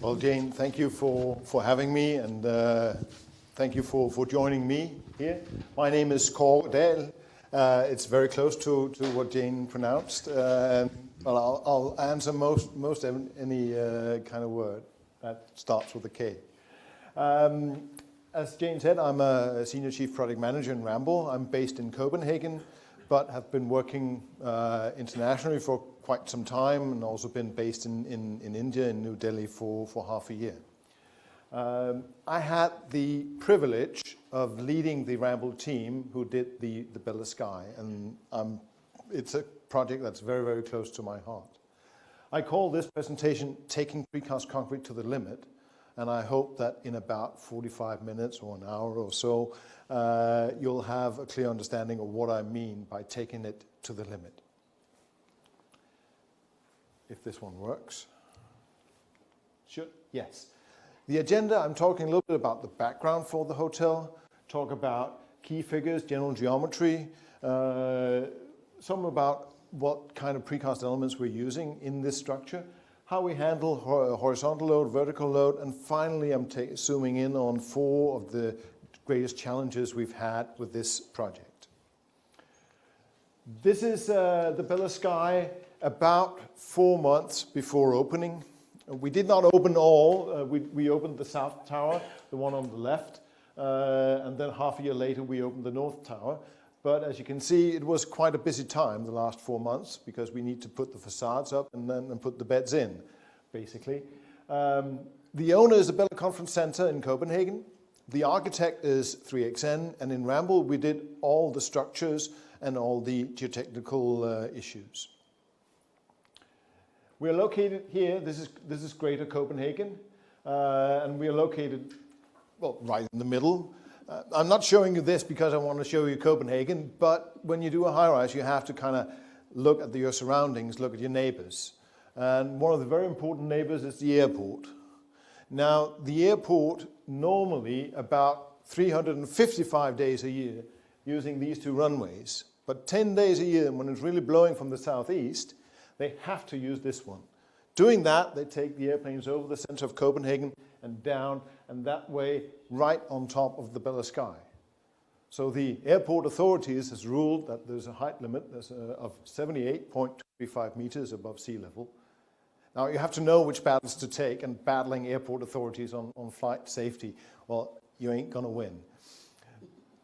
Well, Jane, thank you for having me, and thank you for joining me here. My name is Kaare, Dahl. It's very close to what Jane pronounced. Well, I'll answer most any kind of word that starts with a K. As Jane said, I'm a Senior Chief Project Manager in Ramboll. I'm based in Copenhagen, but have been working internationally for quite some time, and also been based in India, in New Delhi, for half a year. I had the privilege of leading the Ramboll team who did the Bella Sky, and it's a project that's very, very close to my heart. I call this presentation Taking Precast Concrete to the Limit, and I hope that in about 45 minutes or an hour or so, you'll have a clear understanding of what I mean by taking it to the limit. If this one works. Should, yes. The agenda, I'm talking a little bit about the background for the hotel, talk about key figures, general geometry, some about what kind of precast elements we're using in this structure, how we handle horizontal load, vertical load, and finally I'm zooming in on 4 of the greatest challenges we've had with this project. This is the Bella Sky about 4 months before opening. We did not open all. We opened the south tower, the one on the left, and then half a year later we opened the north tower. But as you can see, it was quite a busy time the last 4 months, because we need to put the facades up and put the beds in, basically. The owner is the Bella Conference Center in Copenhagen. The architect is 3XN, and in Ramboll we did all the structures and all the geotechnical issues. We are located here. This is Greater Copenhagen, and we are located, well, right in the middle. I'm not showing you this because I want to show you Copenhagen, but when you do a high-rise, you have to kind of look at your surroundings, look at your neighbors. And one of the very important neighbors is the airport. Now, the airport normally about 355 days a year using these 2 runways, but 10 days a year when it's really blowing from the southeast, they have to use this one. Doing that, they take the airplanes over the center of Copenhagen and down, and that way right on top of the Bella Sky. So the airport authorities has ruled that there's a height limit of 78.25 meters above sea level. Now you have to know which battles to take, and battling airport authorities on flight safety, well, you ain't gonna win.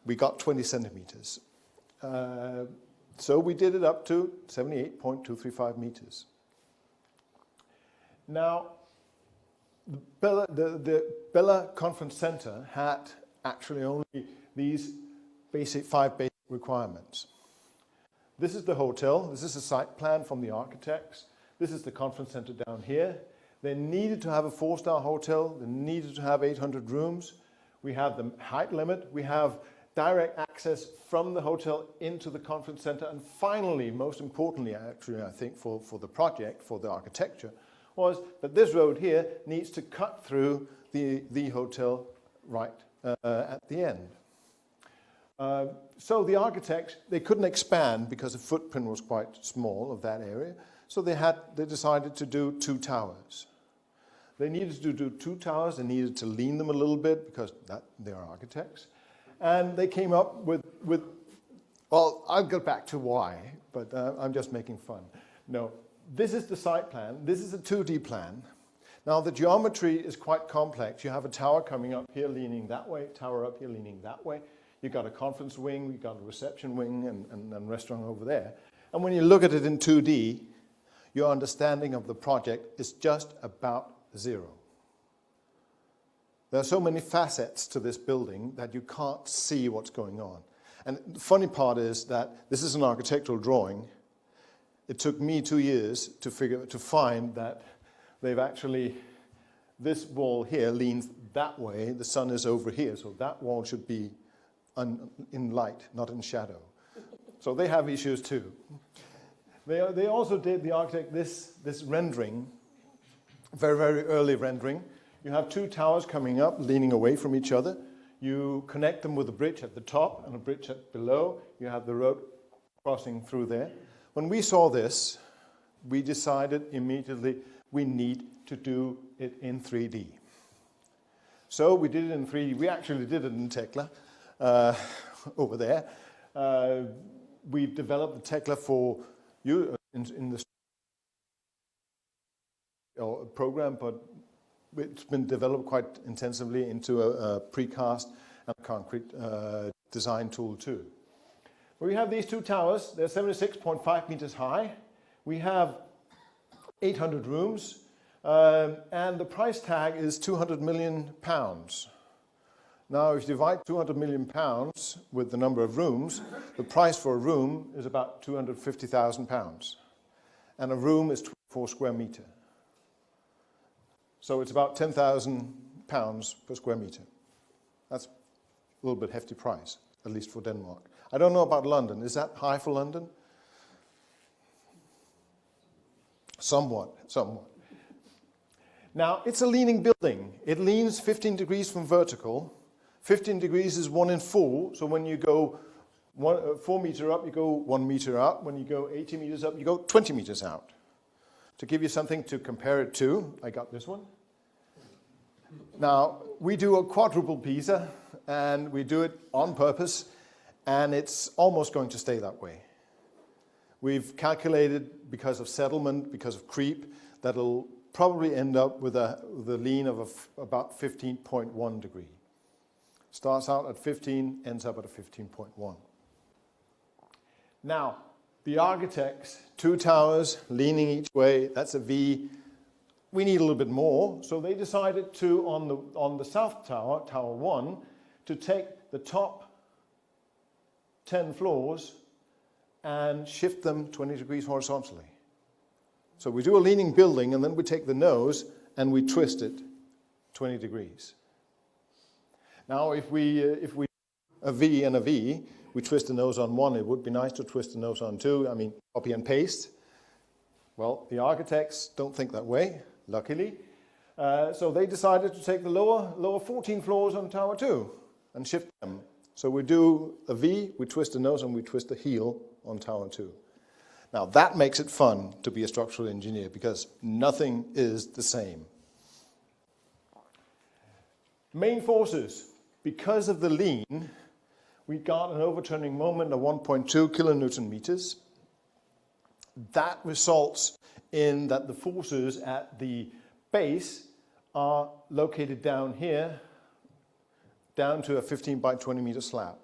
We got 20 centimeters. So we did it up to 78.235 meters. Now, the Bella Conference Center had actually only these 5 basic requirements. This is the hotel. This is a site plan from the architects. This is the conference center down here. They needed to have a 4-star hotel. They needed to have 800 rooms. We have the height limit. We have direct access from the hotel into the conference center. And finally, most importantly, actually, I think for the project, for the architecture, was that this road here needs to cut through the hotel right at the end. So the architects, they couldn't expand because the footprint was quite small of that area. So they decided to do 2 towers. They needed to do 2 towers. They needed to lean them a little bit because they are architects. And they came up with, well, I'll go back to why, but I'm just making fun. No, this is the site plan. This is a 2D plan. Now the geometry is quite complex. You have a tower coming up here leaning that way, tower up here leaning that way. You've got a conference wing, you've got a reception wing and restaurant over there. And when you look at it in 2D, your understanding of the project is just about 0. There are so many facets to this building that you can't see what's going on. And the funny part is that this is an architectural drawing. It took me 2 years to find that they've actually, this wall here leans that way, the sun is over here, so that wall should be in light, not in shadow. So they have issues too. They also did, the architect, this rendering, very, very early rendering. You have 2 towers coming up, leaning away from each other. You connect them with a bridge at the top and a bridge below. You have the road crossing through there. When we saw this, we decided immediately we need to do it in 3D. So we did it in 3D. We actually did it in Tekla over there. We've developed the Tekla for you in the program, but it's been developed quite intensively into a precast and concrete design tool too. We have these two towers. They're 76.5 meters high. We have 800 rooms, and the price tag is 200 million pounds. Now, if you divide 200 million pounds with the number of rooms, the price for a room is about 250,000 pounds. And a room is 24 square meter. So it's about 10,000 pounds per square meter. That's a little bit hefty price, at least for Denmark. I don't know about London. Is that high for London? Somewhat. Now, it's a leaning building. It leans 15 degrees from vertical. 15 degrees is 1 in 4, so when you go 4 meters up, you go 1 meter out. When you go 80 meters up, you go 20 meters out. To give you something to compare it to, I got this one. Now, we do a quadruple Pisa, and we do it on purpose, and it's almost going to stay that way. We've calculated, because of settlement, because of creep, that'll probably end up with a lean of about 15.1 degree. Starts out at 15, ends up at a 15.1. Now, the architects, 2 towers leaning each way, that's a V. We need a little bit more, so they decided to, on the south tower, Tower 1, to take the top 10 floors and shift them 20 degrees horizontally. So we do a leaning building, and then we take the nose and we twist it 20 degrees. Now, if we a V and a V, we twist the nose on one. It would be nice to twist the nose on 2. I mean, copy and paste. Well, the architects don't think that way, luckily. So they decided to take the lower 14 floors on Tower 2 and shift them. So we do a V, we twist the nose, and we twist the heel on Tower 2. Now, that makes it fun to be a structural engineer, because nothing is the same. Main forces. Because of the lean, we got an overturning moment of 1.2 kilonewton meters. That results in that the forces at the base are located down here, down to a 15 by 20 meter slab.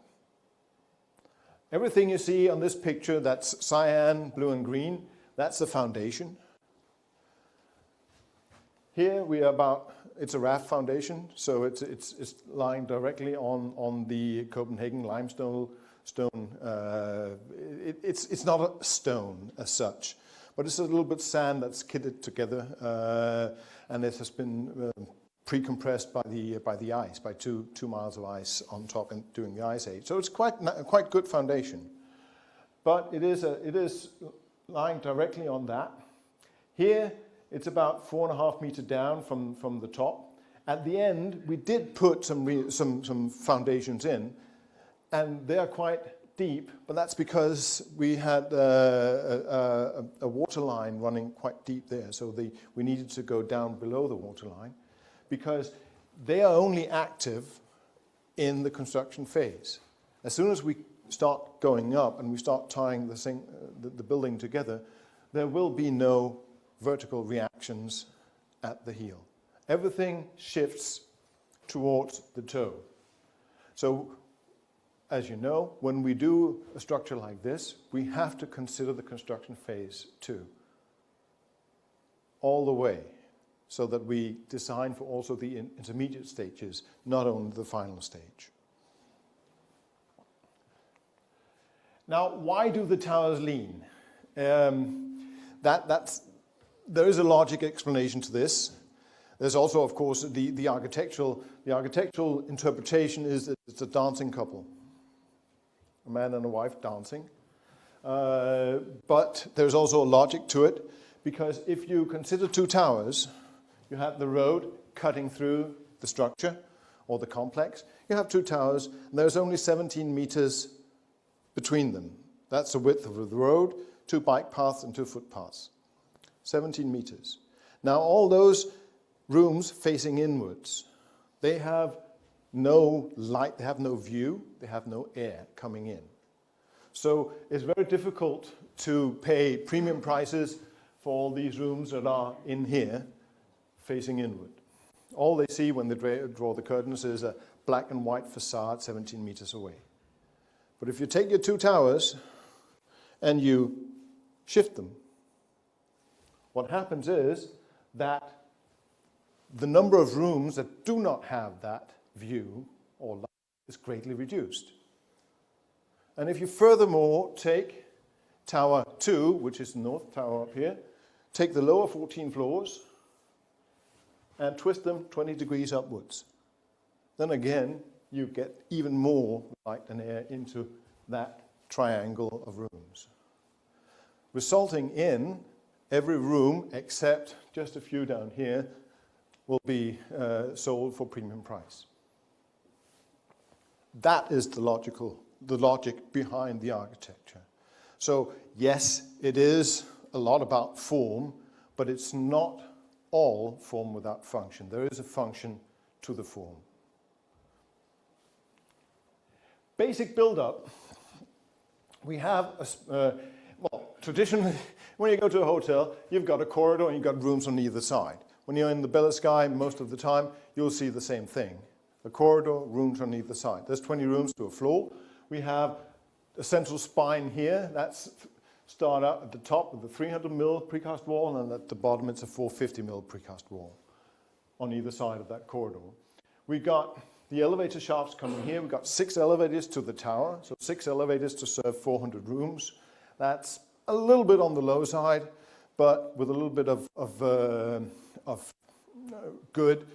Everything you see on this picture, that's cyan, blue and green, that's the foundation. Here we are it's a raft foundation, so it's lying directly on the Copenhagen limestone stone. It's not a stone as such, but it's a little bit sand that's kitted together, and it has been pre-compressed by the ice, by two miles of ice on top and during the ice age. So it's quite good foundation, but it is lying directly on that. Here it's about 4.5 meters down from the top. At the end, we did put some foundations in, and they are quite deep, but that's because we had a water line running quite deep there, so we needed to go down below the water line, because they are only active in the construction phase. As soon as we start going up and we start tying the building together, there will be no vertical reactions at the heel. Everything shifts towards the toe. So, as you know, when we do a structure like this, we have to consider the construction phase too, all the way, so that we design for also the intermediate stages, not only the final stage. Now, why do the towers lean? There is a logic explanation to this. There's also, of course, the architectural interpretation is that it's a dancing couple, a man and a wife dancing. But there's also a logic to it, because if you consider 2 towers, you have the road cutting through the structure or the complex. You have 2 towers, and there's only 17 meters between them. That's the width of the road, 2 bike paths and 2 footpaths. 17 meters. Now all those rooms facing inwards, they have no light, they have no view, they have no air coming in. So it's very difficult to pay premium prices for all these rooms that are in here facing inward. All they see when they draw the curtains is a black and white facade 17 meters away. But if you take your two towers and you shift them, what happens is that the number of rooms that do not have that view or light is greatly reduced. And if you furthermore take Tower 2, which is the north tower up here, take the lower 14 floors and twist them 20 degrees upwards. Then again, you get even more light and air into that triangle of rooms, resulting in every room, except just a few down here, will be sold for premium price. That is the logic behind the architecture. So yes, it is a lot about form, but it's not all form without function. There is a function to the form. Basic build-up. We have, well, traditionally, when you go to a hotel, you've got a corridor and you've got rooms on either side. When you're in the Bella Sky, most of the time, you'll see the same thing. A corridor, rooms on either side. There's 20 rooms to a floor. We have a central spine here. That's start out at the top with the 300 mil precast wall, and at the bottom it's a 450 mil precast wall on either side of that corridor. We've got the elevator shafts coming here. We've got 6 elevators to the tower, so 6 elevators to serve 400 rooms. That's a little bit on the low side, but with a little bit of good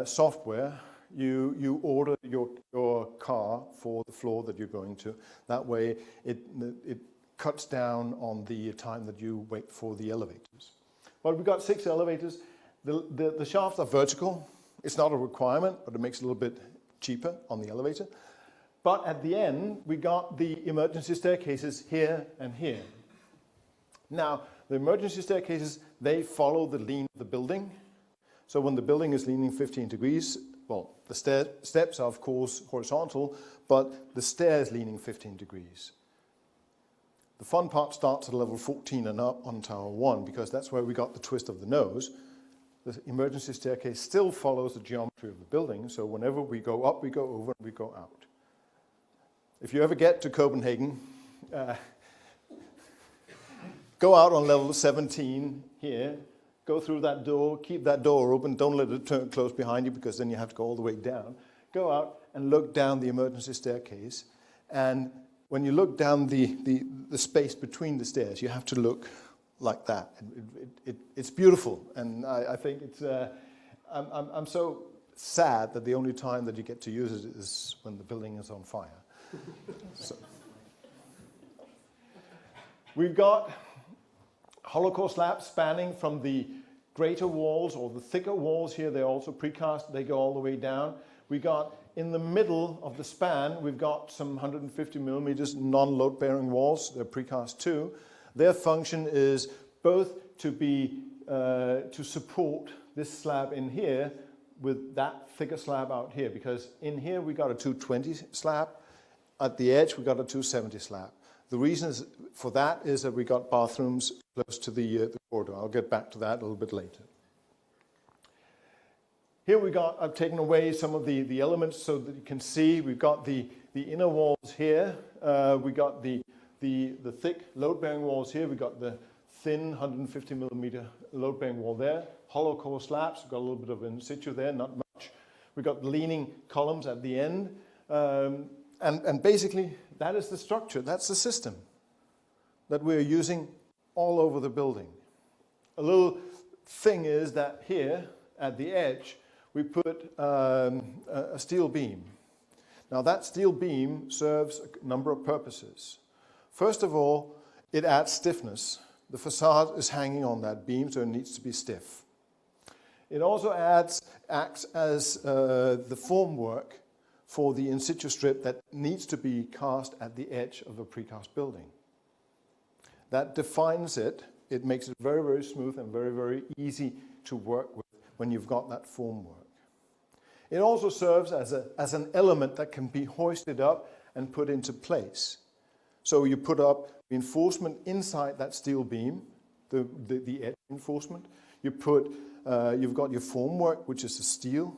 software, you order your car for the floor that you're going to. That way it cuts down on the time that you wait for the elevators. But we've got 6 elevators. The shafts are vertical. It's not a requirement, but it makes it a little bit cheaper on the elevator. But at the end, we got the emergency staircases here and here. Now, the emergency staircases, they follow the lean of the building. So when the building is leaning 15 degrees, well, the steps are, of course, horizontal, but the stairs leaning 15 degrees. The fun part starts at level 14 and up on Tower 1, because that's where we got the twist of the nose. The emergency staircase still follows the geometry of the building, so whenever we go up, we go over, and we go out. If you ever get to Copenhagen, go out on level 17 here, go through that door, keep that door open, don't let it close behind you, because then you have to go all the way down. Go out and look down the emergency staircase, and when you look down the space between the stairs, you have to look like that. It's beautiful, and I think it's. I'm so sad that the only time that you get to use it is when the building is on fire. So. We've got hollow core slabs spanning from the greater walls or the thicker walls here. They're also precast. They go all the way down. We got in the middle of the span, we've got some 150 millimeters non-load bearing walls. They're precast too. Their function is both to be to support this slab in here with that thicker slab out here, because in here we got a 220 slab. At the edge we got a 270 slab. The reason for that is that we got bathrooms close to the corridor. I'll get back to that a little bit later. Here I've taken away some of the elements so that you can see we've got the inner walls here. We got the thick load-bearing walls here. We got the thin 150 millimeter load-bearing wall there. Hollow core slabs. We've got a little bit of in situ there, not much. We've got leaning columns at the end. And basically, that is the structure. That's the system that we're using all over the building. A little thing is that here at the edge, we put a steel beam. Now that steel beam serves a number of purposes. First of all, it adds stiffness. The facade is hanging on that beam, so it needs to be stiff. It also acts as the formwork for the in situ strip that needs to be cast at the edge of a precast building. That defines it It makes it very, very smooth and very, very easy to work with when you've got that formwork. It also serves as an element that can be hoisted up and put into place. So you put up reinforcement inside that steel beam, the edge reinforcement. You've got your formwork, which is the steel.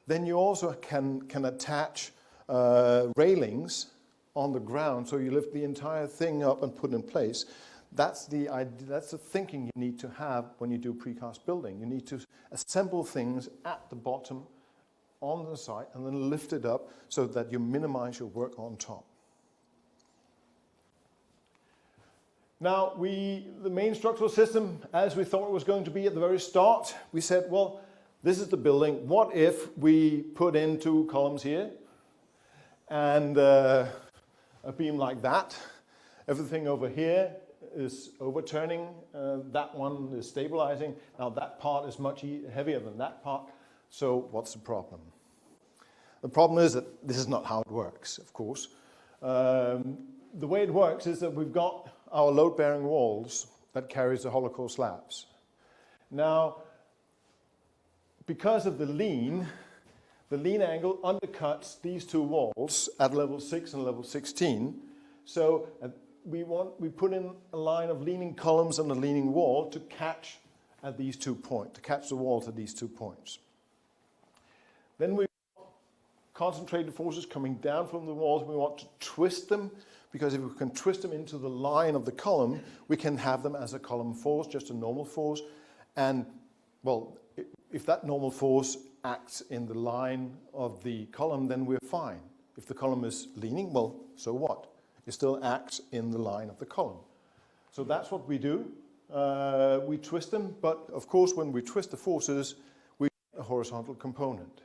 Then you also can attach railings on the ground, so you lift the entire thing up and put in place. That's the idea, that's the thinking you need to have when you do precast building. You need to assemble things at the bottom on the site and then lift it up so that you minimize your work on top. Now, the main structural system, as we thought it was going to be at the very start, we said, well, this is the building. What if we put in 2 columns here and a beam like that? Everything over here is overturning. That one is stabilizing. Now, that part is much heavier than that part. So what's the problem? The problem is that this is not how it works, of course. The way it works is that we've got our load-bearing walls that carries the hollow core slabs. Now, because of the lean angle undercuts these 2 walls at level 6 and level 16. So we put in a line of leaning columns and a leaning wall to catch at these 2 points, to catch the walls at these 2 points. Then we concentrated forces coming down from the walls. We want to twist them, because if we can twist them into the line of the column, we can have them as a column force, just a normal force. And, well, if that normal force acts in the line of the column, then we're fine. If the column is leaning, well, so what? It still acts in the line of the column. So that's what we do. We twist them, but of course, when we twist the forces, we get a horizontal component.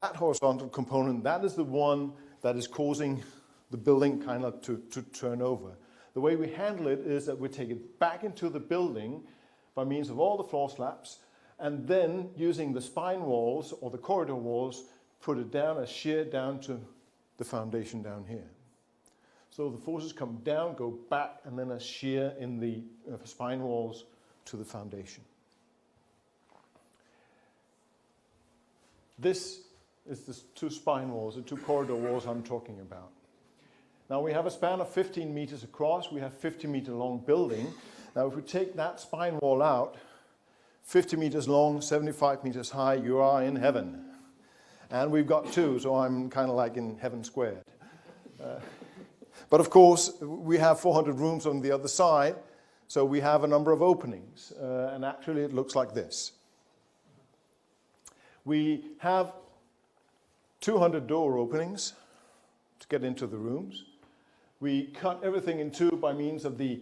That horizontal component, that is the one that is causing the building kind of to turn over. The way we handle it is that we take it back into the building by means of all the floor slabs, and then using the spine walls or the corridor walls, put it down as shear down to the foundation down here. So the forces come down, go back, and then as shear in the spine walls to the foundation. This is the 2 spine walls, the 2 corridor walls I'm talking about. Now we have a span of 15 meters across. We have 50-meter long building. Now if we take that spine wall out, 50 meters long, 75 meters high, you are in heaven. And we've got 2, so I'm kind of like in heaven squared. But of course, we have 400 rooms on the other side, so we have a number of openings. And actually, it looks like this. We have 200 door openings to get into the rooms. We cut everything in 2 by means of the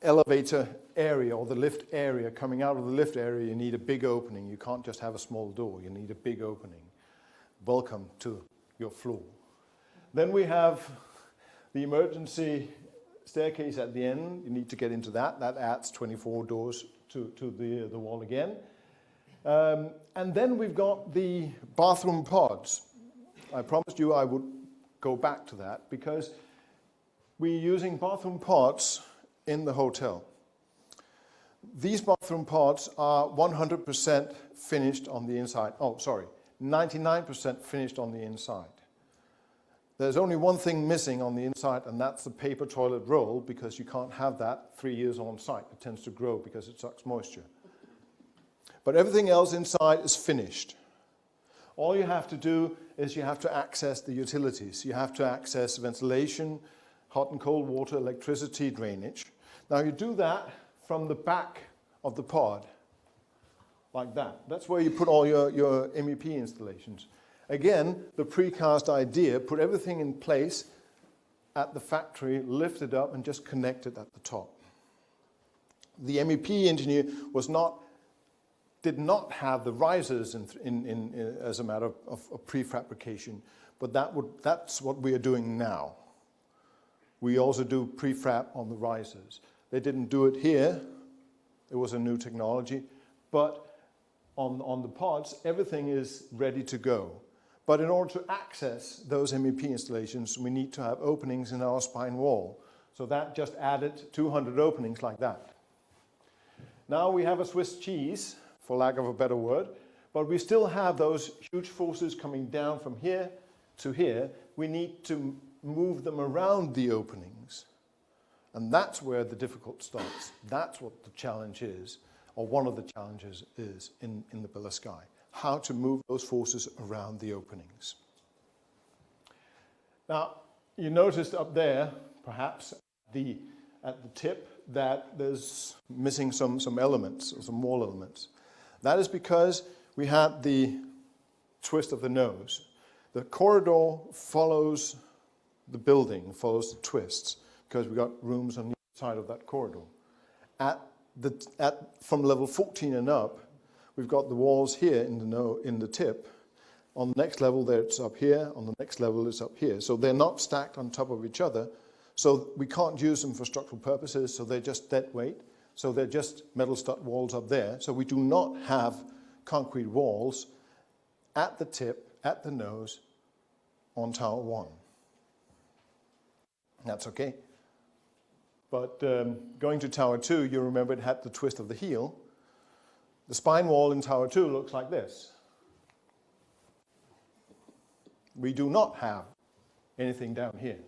elevator area or the lift area. Coming out of the lift area, you need a big opening. You can't just have a small door. You need a big opening. Welcome to your floor. Then we have the emergency staircase at the end. You need to get into that. That adds 24 doors to the wall again. And then we've got the bathroom pods. I promised you I would go back to that because we're using bathroom pods in the hotel. These bathroom pods are 100% finished on the inside. 99% finished on the inside. There's only one thing missing on the inside, and that's the paper toilet roll, because you can't have that 3 years on site. It tends to grow because it sucks moisture. But everything else inside is finished. All you have to do is you have to access the utilities. You have to access ventilation, hot and cold water, electricity, drainage. Now you do that from the back of the pod, like that. That's where you put all your MEP installations. Again, the precast idea, put everything in place at the factory, lift it up and just connect it at the top. The MEP engineer did not have the risers as a matter of prefabrication, but that's what we are doing now. We also do prefab on the risers. They didn't do it here. It was a new technology, but on the pods, everything is ready to go. But in order to access those MEP installations, we need to have openings in our spine wall. So that just added 200 openings like that. Now we have a Swiss cheese, for lack of a better word, but we still have those huge forces coming down from here to here. We need to move them around the openings. And that's where the difficult starts. That's what the challenge is, or one of the challenges is in the Builder Sky. How to move those forces around the openings. Now, you noticed up there, perhaps at the tip, that there's missing some elements, or some wall elements. That is because we had the twist of the nose. The corridor follows the building, follows the twists, because we've got rooms on each side of that corridor. From level 14 and up, we've got the walls here in the tip. On the next level, it's up here. On the next level, it's up here. So they're not stacked on top of each other. So we can't use them for structural purposes, so they're just dead weight. So they're just metal stud walls up there. So we do not have concrete walls at the tip, at the nose, on Tower 1. That's okay. But going to Tower 2, you remember it had the twist of the heel. The spine wall in Tower 2 looks like this. We do not have anything down here.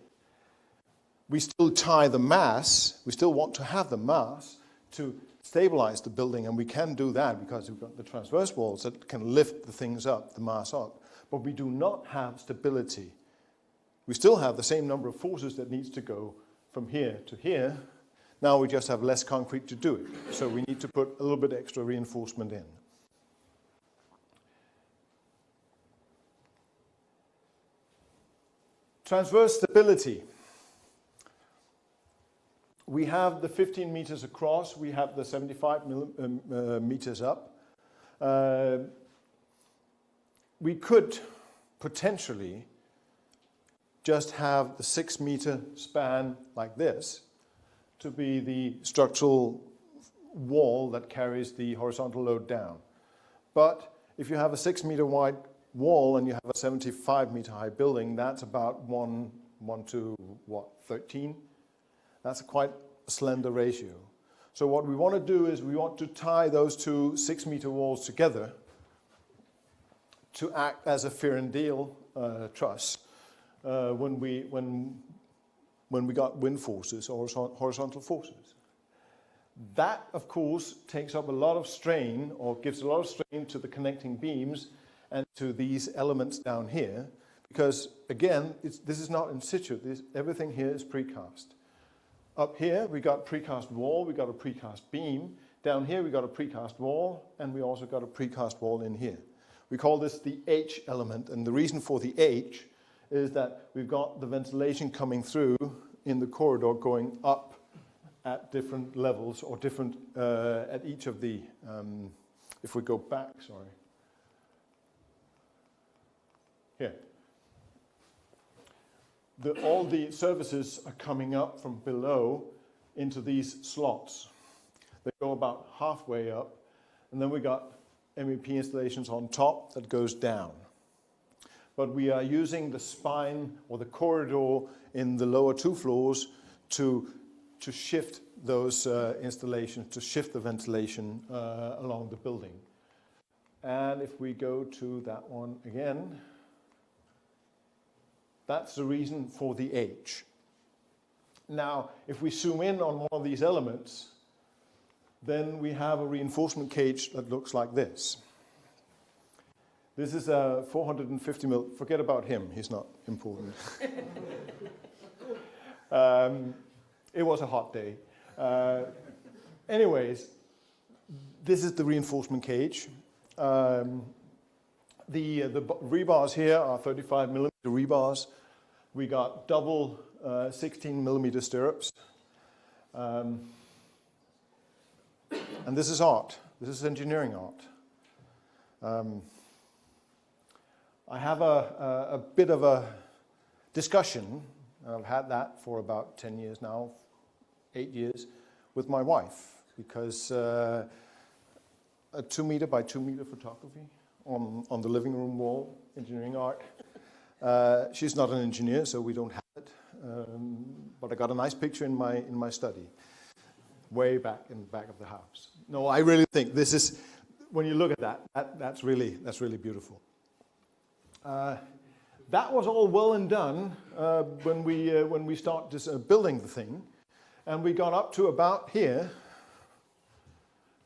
We still tie the mass, we still want to have the mass to stabilize the building, and we can do that because we've got the transverse walls that can lift the things up, the mass up. But we do not have stability. We still have the same number of forces that needs to go from here to here. Now we just have less concrete to do it. So we need to put a little bit extra reinforcement in. Transverse stability. We have the 15 meters across, we have the 75 meters up. We could potentially just have the 6 meter span like this to be the structural wall that carries the horizontal load down. But if you have a 6 meter wide wall and you have a 75 meter high building, that's about 1 to 13? That's a quite slender ratio. So what we want to do is we want to tie those two 6 meter walls together to act as a Ferrandale truss when we got wind forces or horizontal forces. That, of course, takes up a lot of strain, or gives a lot of strain to the connecting beams and to these elements down here, because, again, this is not in situ. Everything here is precast. Up here, we got precast wall, we got a precast beam. Down here, we got a precast wall, and we also got a precast wall in here. We call this the H element, and the reason for the H is that we've got the ventilation coming through in the corridor going up at different levels, or different at each of the, if we go back, sorry. Here. All the services are coming up from below into these slots. They go about halfway up, and then we got MEP installations on top that goes down. But we are using the spine or the corridor in the lower 2 floors to shift those installations, to shift the ventilation along the building. And if we go to that one again, that's the reason for the H. Now, if we zoom in on one of these elements, then we have a reinforcement cage that looks like this. This is a 450 mil, forget about him, he's not important. It was a hot day. Anyways, this is the reinforcement cage. The rebars here are 35 millimeter rebars. We got double 16 millimeter stirrups. And this is art. This is engineering art. I have a bit of a discussion, and I've had that for about 10 years now, 8 years, with my wife, because a 2 meter by 2 meter photography on the living room wall, engineering art. She's not an engineer, so we don't have it, but I got a nice picture in my study. way back in the back of the house. No, I really think this is, when you look at that, that's really beautiful. That was all well and done when we started building the thing, and we got up to about here,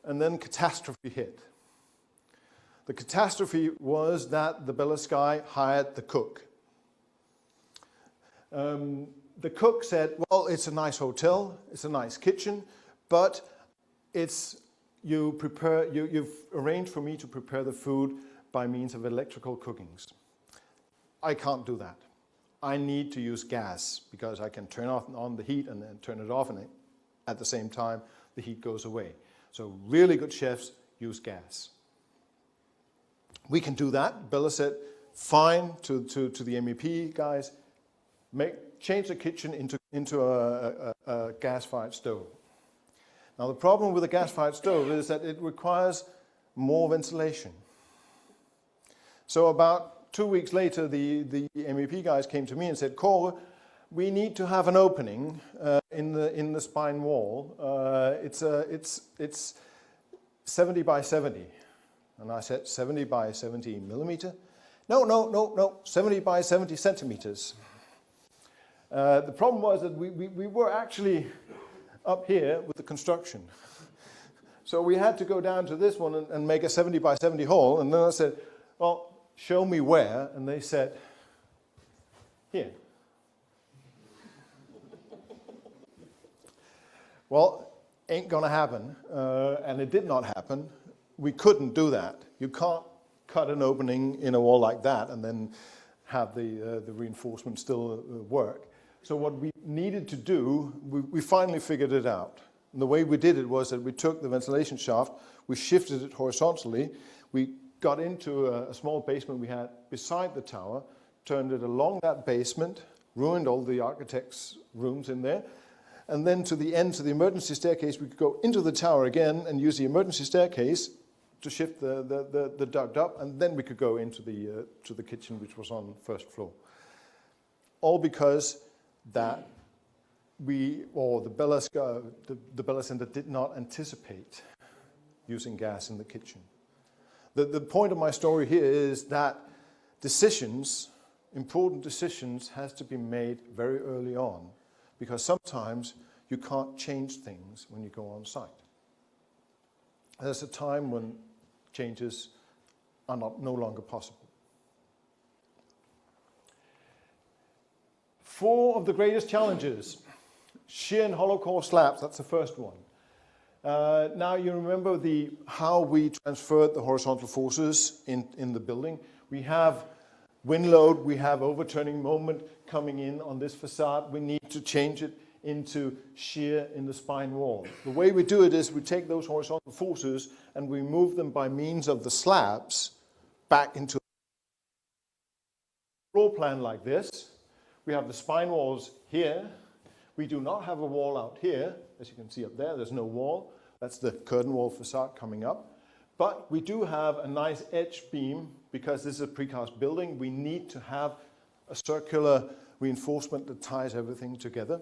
and then catastrophe hit. The catastrophe was that the Bellas guy hired the cook. The cook said, well, it's a nice hotel, it's a nice kitchen, but you've arranged for me to prepare the food by means of electrical cookings. I can't do that. I need to use gas because I can turn on the heat and then turn it off, and at the same time the heat goes away. So really good chefs use gas. We can do that. Bella said, fine, to the MEP guys, change the kitchen into a gas-fired stove. Now the problem with a gas-fired stove is that it requires more ventilation. So about 2 weeks later, the MEP guys came to me and said, Kaare, we need to have an opening in the spine wall. It's 70 by 70. And I said, 70 by 70 millimeter? No, 70 by 70 centimeters. The problem was that we were actually up here with the construction. So we had to go down to this one and make a 70 by 70 hole. And then I said, well, show me where. And they said, here. Well, ain't gonna happen. And it did not happen. We couldn't do that. You can't cut an opening in a wall like that and then have the reinforcement still work. So what we needed to do, we finally figured it out. And the way we did it was that we took the ventilation shaft, we shifted it horizontally, we got into a small basement we had beside the tower, turned it along that basement, ruined all the architects' rooms in there, and then to the end, to the emergency staircase, we could go into the tower again and use the emergency staircase to shift the duct up, and then we could go into the kitchen, which was on the first floor. All because that the Bella Center did not anticipate using gas in the kitchen. The point of my story here is that important decisions, has to be made very early on, because sometimes you can't change things when you go on site. There's a time when changes are no longer possible. 4 of the greatest challenges. Shear and hollow core slabs, that's the first one. Now you remember how we transferred the horizontal forces in the building. We have wind load, we have overturning moment coming in on this facade. We need to change it into shear in the spine wall. The way we do it is we take those horizontal forces and we move them by means of the slabs back into a floor plan like this. We have the spine walls here. We do not have a wall out here. As you can see up there, there's no wall. That's the curtain wall facade coming up. But we do have a nice edge beam because this is a precast building. We need to have a circular reinforcement that ties everything together.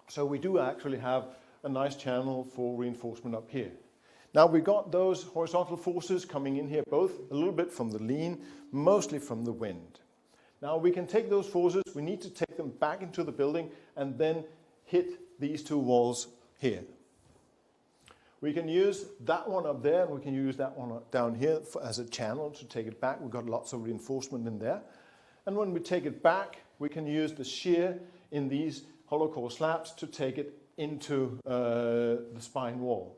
So we do actually have a nice channel for reinforcement up here. Now we got those horizontal forces coming in here, both a little bit from the lean, mostly from the wind. Now we can take those forces, we need to take them back into the building and then hit these 2 walls here. We can use that one up there and we can use that one down here as a channel to take it back. We've got lots of reinforcement in there. And when we take it back, we can use the shear in these hollow core slabs to take it into the spine wall.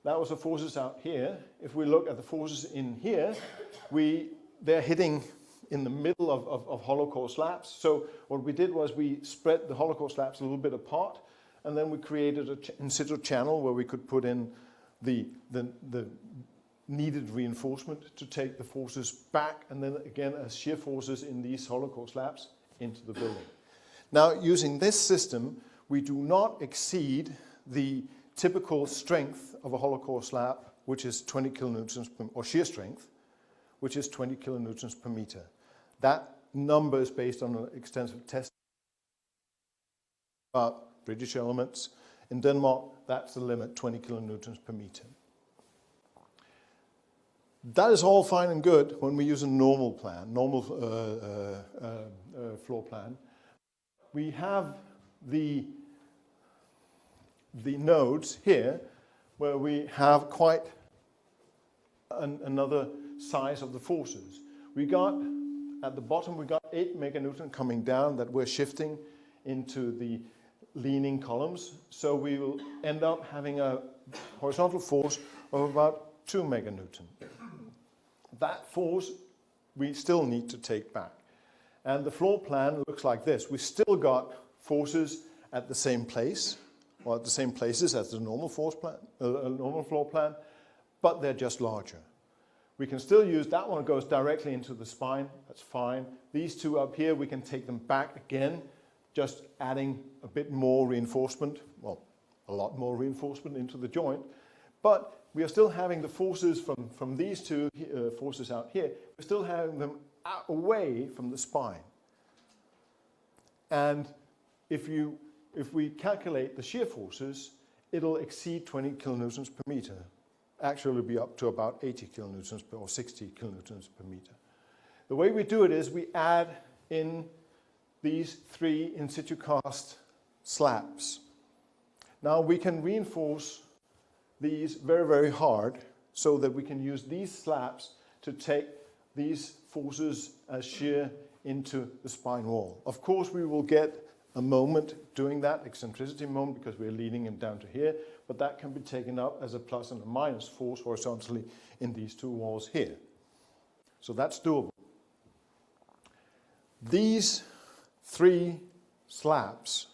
That was the forces out here. If we look at the forces in here, they're hitting in the middle of hollow core slabs. So what we did was we spread the hollow core slabs a little bit apart, and then we created an in situ channel where we could put in the needed reinforcement to take the forces back, and then again as shear forces in these hollow core slabs into the building. Now, using this system, we do not exceed the typical strength of a hollow core slab, which is 20 kilonewtons or shear strength, which is 20 kilonewtons per meter. That number is based on an extensive test about British elements. In Denmark, that's the limit, 20 kilonewtons per meter. That is all fine and good when we use a normal plan, normal floor plan. We have the nodes here where we have quite another size of the forces. We got, at the bottom, we got 8 meganewton coming down that we're shifting into the leaning columns. So we will end up having a horizontal force of about 2 meganewton. That force we still need to take back. And the floor plan looks like this. We still got forces at the same place, or at the same places as the normal floor plan, but they're just larger. We can still use, that one goes directly into the spine, that's fine. These two up here, we can take them back again, just adding a bit more reinforcement, well, a lot more reinforcement into the joint. But we are still having the forces from these two forces out here, we're still having them away from the spine. And if we calculate the shear forces, it'll exceed 20 kilonewtons per meter. Actually, it'll be up to about 80 kilonewtons or 60 kilonewtons per meter. The way we do it is we add in these 3 in situ cast slabs. Now we can reinforce these very, very hard so that we can use these slabs to take these forces as shear into the spine wall. Of course, we will get a moment doing that, eccentricity moment, because we're leading them down to here, but that can be taken up as a plus and a minus force horizontally in these 2 walls here. So that's doable. These 3 slabs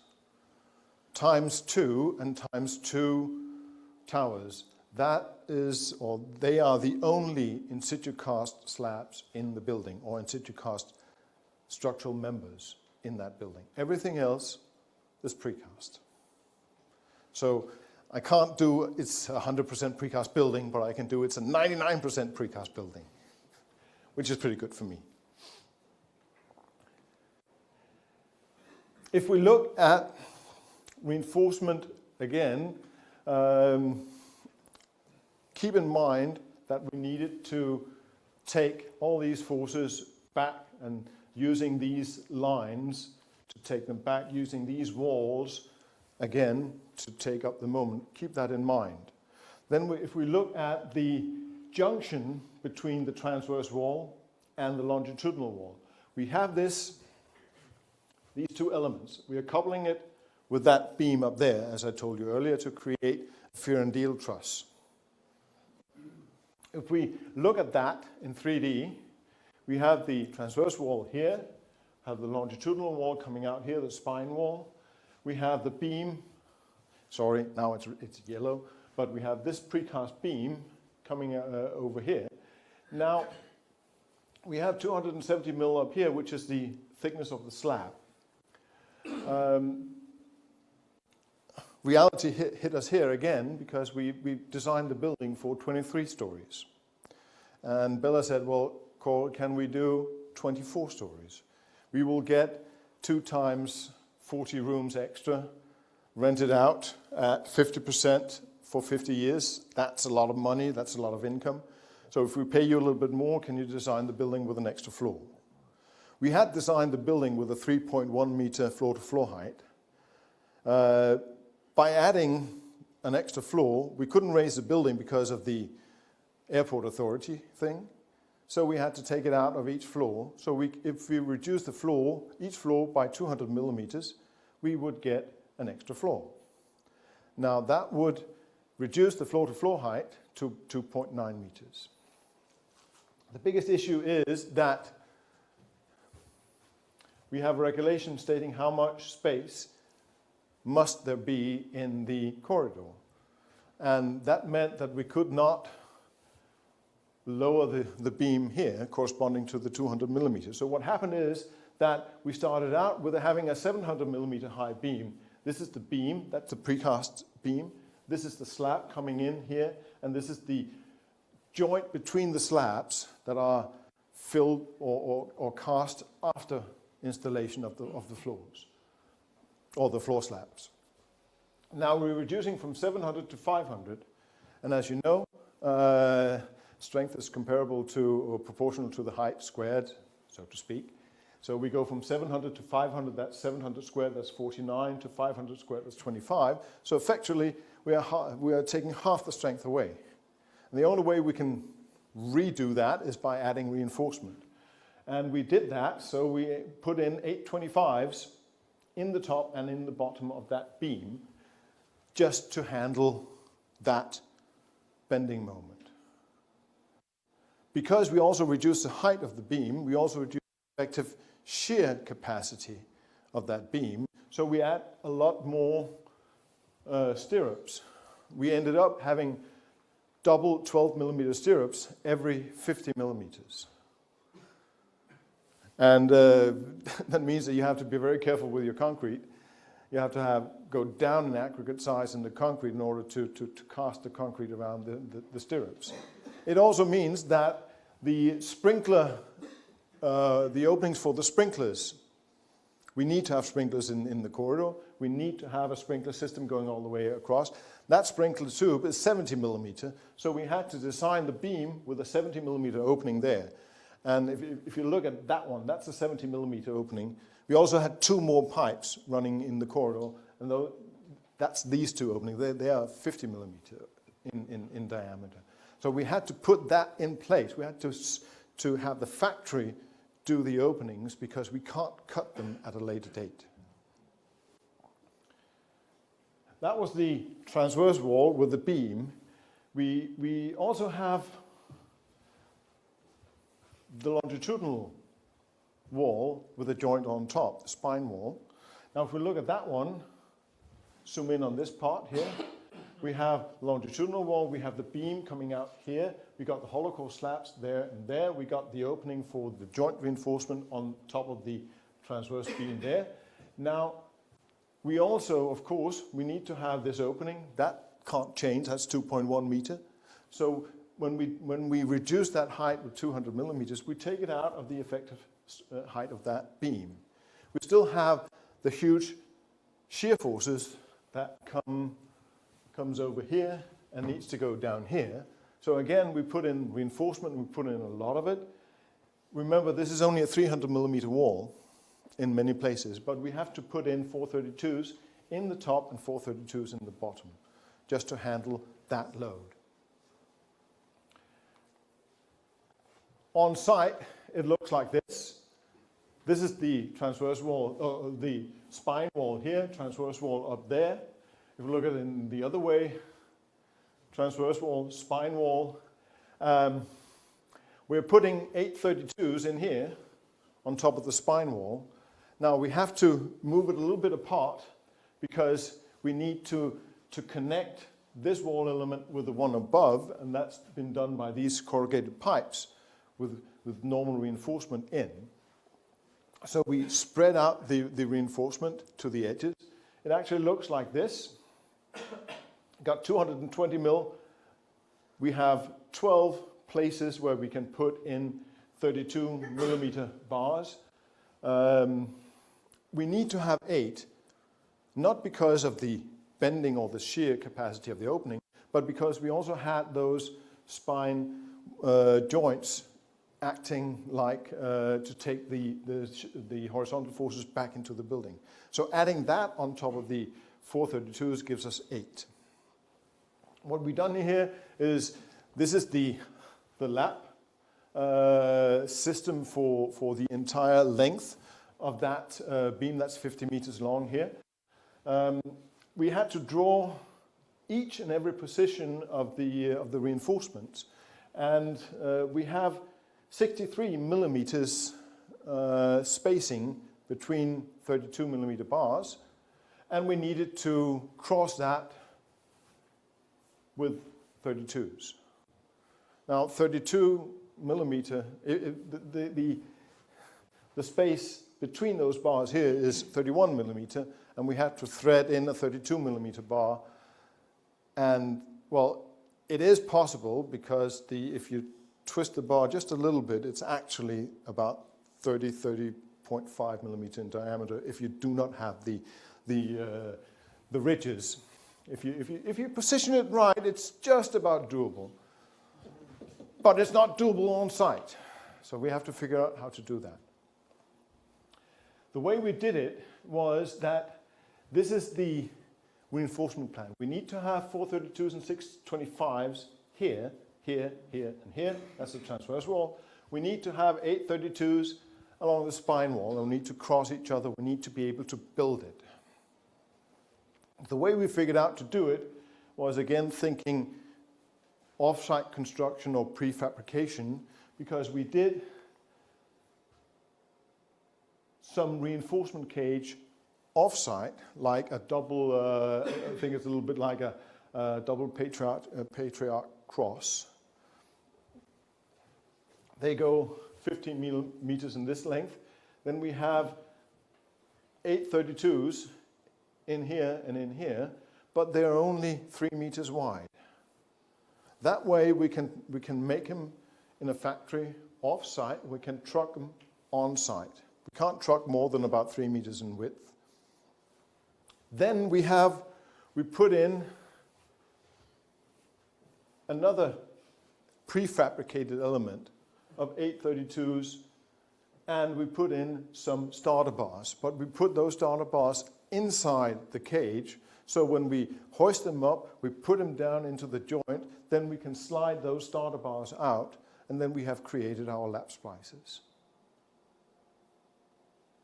times 2 and times 2 towers, that is, or they are the only in situ cast slabs in the building, or in situ cast structural members in that building. Everything else is precast. So I can't do it's 100% precast building, but I can do it's a 99% precast building, which is pretty good for me. If we look at reinforcement again, keep in mind that we needed to take all these forces back and using these lines to take them back, using these walls, again, to take up the moment. Keep that in mind. Then if we look at the junction between the transverse wall and the longitudinal wall, we have these 2 elements. We are coupling it with that beam up there, as I told you earlier, to create a Fear-and-Deal truss. If we look at that in 3D, we have the transverse wall here, have the longitudinal wall coming out here, the spine wall. We have the beam, sorry, now it's yellow, but we have this precast beam coming over here. Now, we have 270 mil up here, which is the thickness of the slab. Reality hit us here again because we designed the building for 23 stories. And Bella said, well, Kaare, can we do 24 stories? We will get 2 times 40 rooms extra, rented out at 50% for 50 years. That's a lot of money, that's a lot of income. So if we pay you a little bit more, can you design the building with an extra floor? We had designed the building with a 3.1 meter floor-to-floor height. By adding an extra floor, we couldn't raise the building because of the airport authority thing. So we had to take it out of each floor. So if we reduce the floor, each floor by 200 millimeters, we would get an extra floor. Now that would reduce the floor-to-floor height to 2.9 meters. The biggest issue is that we have a regulation stating how much space must there be in the corridor. And that meant that we could not lower the beam here corresponding to the 200 millimeters. So what happened is that we started out with having a 700 millimeter high beam. This is the beam, that's the precast beam. This is the slab coming in here, and this is the joint between the slabs that are filled or cast after installation of the floors, or the floor slabs. Now we're reducing from 700 to 500, and as you know, strength is comparable to or proportional to the height squared, so to speak. So we go from 700 to 500, that's 700 squared, that's 49, to 500 squared, that's 25. So effectively, we are taking half the strength away. And the only way we can redo that is by adding reinforcement. And we did that, so we put in 825s in the top and in the bottom of that beam, just to handle that bending moment. Because we also reduce the height of the beam, we also reduce the effective shear capacity of that beam, so we add a lot more stirrups. We ended up having double 12 millimeter stirrups every 50 millimeters. And that means that you have to be very careful with your concrete. You have to go down in aggregate size in the concrete in order to cast the concrete around the stirrups. It also means that the sprinkler, the openings for the sprinklers, we need to have sprinklers in the corridor. We need to have a sprinkler system going all the way across. That sprinkler tube is 70 millimeter, so we had to design the beam with a 70 millimeter opening there. And if you look at that one, that's a 70 millimeter opening. We also had two more pipes running in the corridor, and that's these two openings. They are 50 millimeter in diameter. So we had to put that in place. We had to have the factory do the openings because we can't cut them at a later date. That was the transverse wall with the beam. We also have the longitudinal wall with a joint on top, the spine wall. Now if we look at that one, zoom in on this part here, we have longitudinal wall, we have the beam coming out here, we got the hollow core slabs there and there, we got the opening for the joint reinforcement on top of the transverse beam there. Now we also, of course, we need to have this opening. That can't change, that's 2.1 meter. So when we reduce that height with 200 millimeters, we take it out of the effective height of that beam. We still have the huge shear forces that comes over here and needs to go down here. So again, we put in reinforcement, we put in a lot of it. Remember, this is only a 300 millimeter wall in many places, but we have to put in 432s in the top and 432s in the bottom, just to handle that load. On site, it looks like this. This is the transverse wall, the spine wall here, transverse wall up there. If we look at it in the other way, transverse wall, spine wall. We're putting 832s in here on top of the spine wall. Now we have to move it a little bit apart because we need to connect this wall element with the one above, and that's been done by these corrugated pipes with normal reinforcement in. So we spread out the reinforcement to the edges. It actually looks like this. Got 220 mil. We have 12 places where we can put in 32 millimeter bars. We need to have 8, not because of the bending or the shear capacity of the opening, but because we also had those spine joints acting like to take the horizontal forces back into the building. So adding that on top of the 432s gives us 8. What we've done here is, this is the lap system for the entire length of that beam that's 50 meters long here. We had to draw each and every position of the reinforcements, and we have 63 millimeters spacing between 32 millimeter bars, and we needed to cross that with 32s. Now 32 millimeter, the space between those bars here is 31 millimeter, and we had to thread in a 32 millimeter bar. And well, it is possible because if you twist the bar just a little bit, it's actually about 30.5 millimeter in diameter if you do not have the ridges If you position it right, it's just about doable. But it's not doable on site. So we have to figure out how to do that. The way we did it was that this is the reinforcement plan. We need to have 432s and 625s here, here, here, and here. That's the transverse wall. We need to have 832s along the spine wall, and we need to cross each other. We need to be able to build it. The way we figured out to do it was, again, thinking off-site construction or prefabrication, because we did some reinforcement cage off-site, like a double, I think it's a little bit like a double patriarch cross. They go 15 meters in this length. Then we have 832s in here and in here, but they're only 3 meters wide. That way we can make them in a factory off-site. We can truck them on-site. We can't truck more than about 3 meters in width. Then we put in another prefabricated element of 832s, and we put in some starter bars. But we put those starter bars inside the cage, so when we hoist them up, we put them down into the joint, then we can slide those starter bars out, and then we have created our lap splices.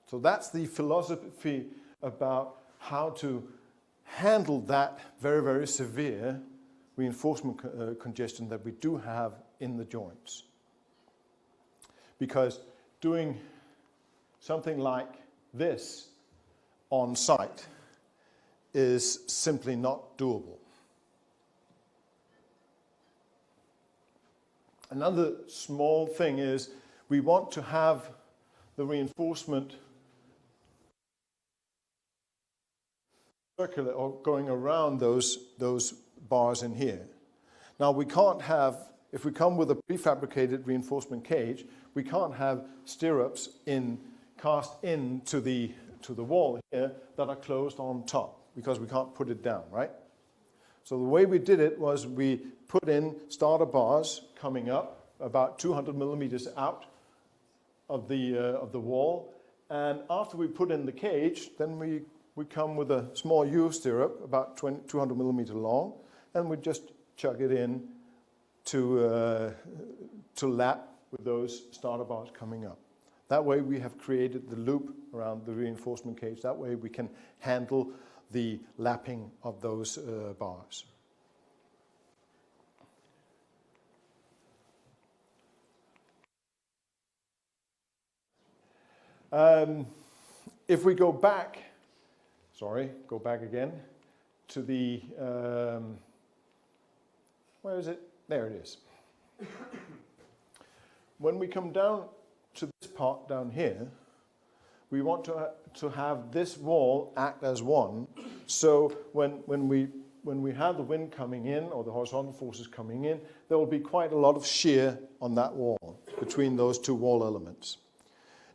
So that's the philosophy about how to handle that very, very severe reinforcement congestion that we do have in the joints. Because doing something like this on site is simply not doable. Another small thing is we want to have the reinforcement circular or going around those bars in here. Now we can't have, if we come with a prefabricated reinforcement cage, we can't have stirrups cast into the wall here that are closed on top, because we can't put it down, right? So the way we did it was we put in starter bars coming up about 200 millimeters out of the wall, and after we put in the cage, then we come with a small U stirrup about 200 millimeter long, and we just chuck it in to lap with those starter bars coming up. That way we have created the loop around the reinforcement cage. That way we can handle the lapping of those bars. If we go back again to the, where is it? There it is. When we come down to this part down here, we want to have this wall act as one. So when we have the wind coming in or the horizontal forces coming in, there will be quite a lot of shear on that wall between those two wall elements.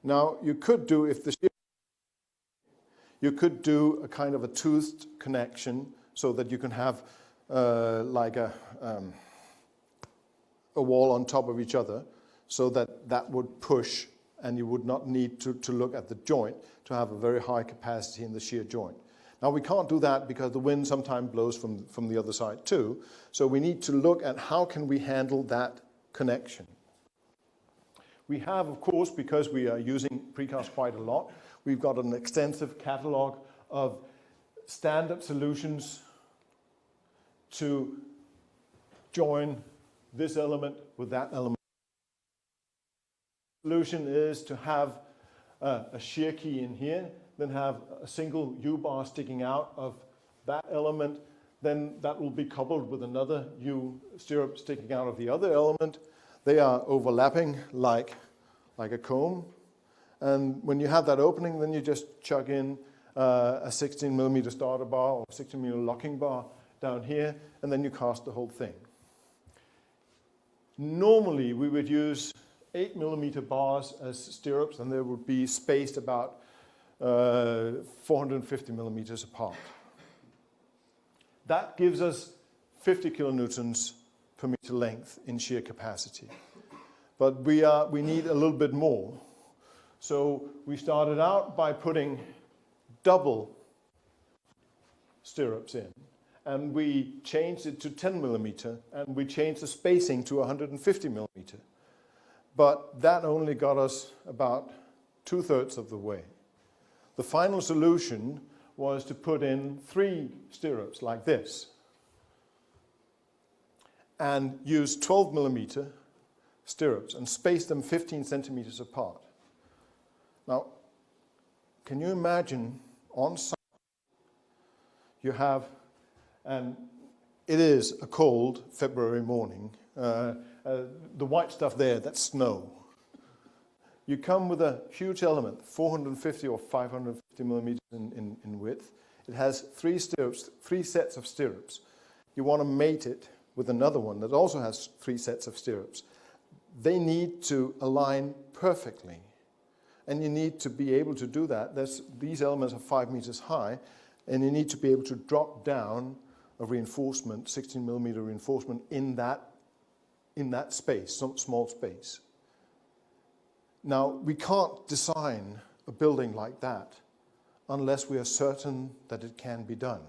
Now you could do, if the shear, you could do a kind of a toothed connection so that you can have like a wall on top of each other, so that would push, and you would not need to look at the joint to have a very high capacity in the shear joint. Now we can't do that because the wind sometimes blows from the other side too, so we need to look at how can we handle that connection. We have, of course, because we are using precast quite a lot, we've got an extensive catalog of standard solutions to join this element with that element. Solution is to have a shear key in here, then have a single U-bar sticking out of that element, then that will be coupled with another U-stirrup sticking out of the other element. They are overlapping like a comb, and when you have that opening, then you just chuck in a 16 millimeter starter bar or 16 millimeter locking bar down here, and then you cast the whole thing. Normally we would use 8 millimeter bars as stirrups, and they would be spaced about 450 millimeters apart. That gives us 50 kilonewtons per meter length in shear capacity. But we need a little bit more. So we started out by putting double stirrups in, and we changed it to 10 millimeter, and we changed the spacing to 150 millimeter. But that only got us about 2/3 of the way. The final solution was to put in 3 stirrups like this and use 12 millimeter stirrups and space them 15 centimeters apart. Now, can you imagine on site you have, and it is a cold February morning, the white stuff there, that's snow. You come with a huge element, 450 or 550 millimeters in width. It has 3 stirrups, 3 sets of stirrups. You want to mate it with another one that also has 3 sets of stirrups. They need to align perfectly. And you need to be able to do that. These elements are 5 meters high, and you need to be able to drop down a reinforcement, 16 millimeter reinforcement in that space, some small space. Now, we can't design a building like that unless we are certain that it can be done.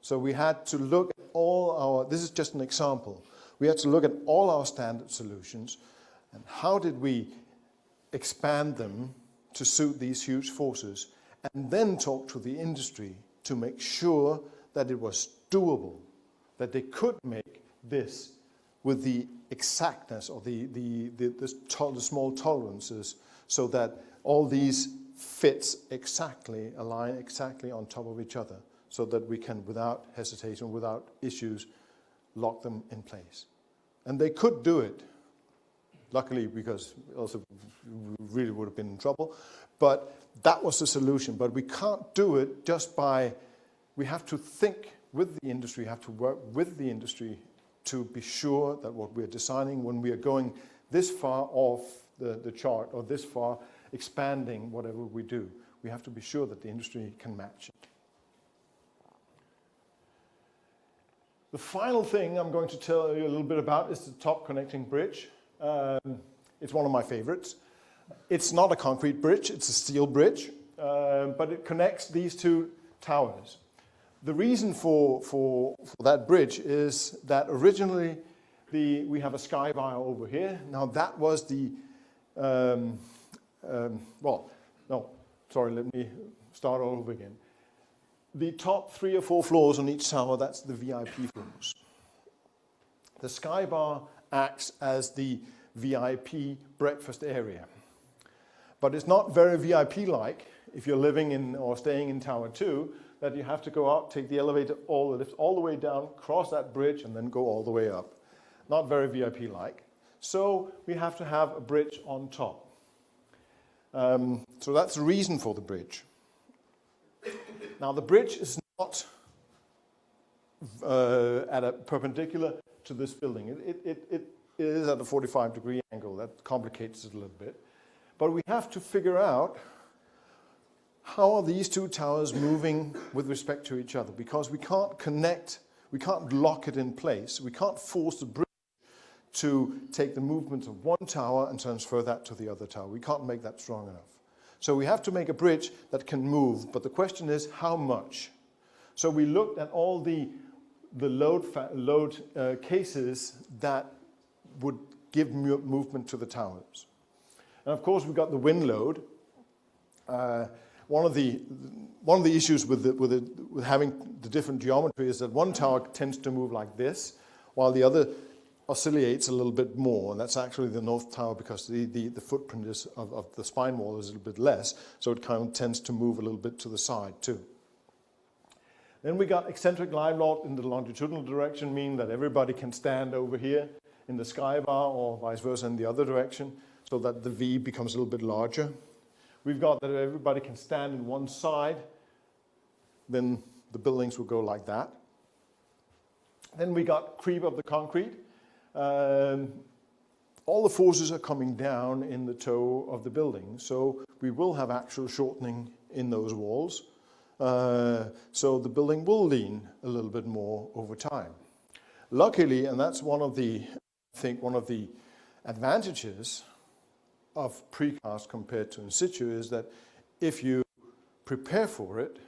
So we had to look at all our, this is just an example, we had to look at all our standard solutions and how did we expand them to suit these huge forces, and then talk to the industry to make sure that it was doable, that they could make this with the exactness or the small tolerances, so that all these fits exactly, align exactly on top of each other, so that we can, without hesitation, without issues, lock them in place. And they could do it, luckily, because also we really would have been in trouble, but that was the solution. But we can't do it just by, we have to think with the industry, have to work with the industry to be sure that what we're designing, when we are going this far off the chart or this far expanding whatever we do, we have to be sure that the industry can match it. The final thing I'm going to tell you a little bit about is the top connecting bridge. It's one of my favorites. It's not a concrete bridge, it's a steel bridge, but it connects these 2 towers. The reason for that bridge is that originally we have a sky bar over here. Now that was the, let me start all over again. The top 3 or 4 floors on each tower, that's the VIP floors. The sky bar acts as the VIP breakfast area. But it's not very VIP-like if you're living in or staying in Tower 2, that you have to go up, take the elevator, all the lifts, all the way down, cross that bridge, and then go all the way up. Not very VIP-like. So we have to have a bridge on top. So that's the reason for the bridge. Now the bridge is not at a perpendicular to this building. It is at a 45-degree angle. That complicates it a little bit. But we have to figure out how are these 2 towers moving with respect to each other, because we can't connect, we can't lock it in place. We can't force the bridge to take the movement of one tower and transfer that to the other tower. We can't make that strong enough. So we have to make a bridge that can move, but the question is how much? So we looked at all the load cases that would give movement to the towers. And of course we got the wind load. One of the issues with having the different geometry is that one tower tends to move like this, while the other oscillates a little bit more, and that's actually the north tower because the footprint of the spine wall is a little bit less, so it kind of tends to move a little bit to the side too. Then we got eccentric line load in the longitudinal direction, meaning that everybody can stand over here in the sky bar or vice versa in the other direction, so that the V becomes a little bit larger. We've got that everybody can stand in one side, then the buildings will go like that. Then we got creep of the concrete. All the forces are coming down in the toe of the building, so we will have actual shortening in those walls. so the building will lean a little bit more over time. Luckily, and that's one of the advantages of precast compared to in situ, is that if you prepare for it,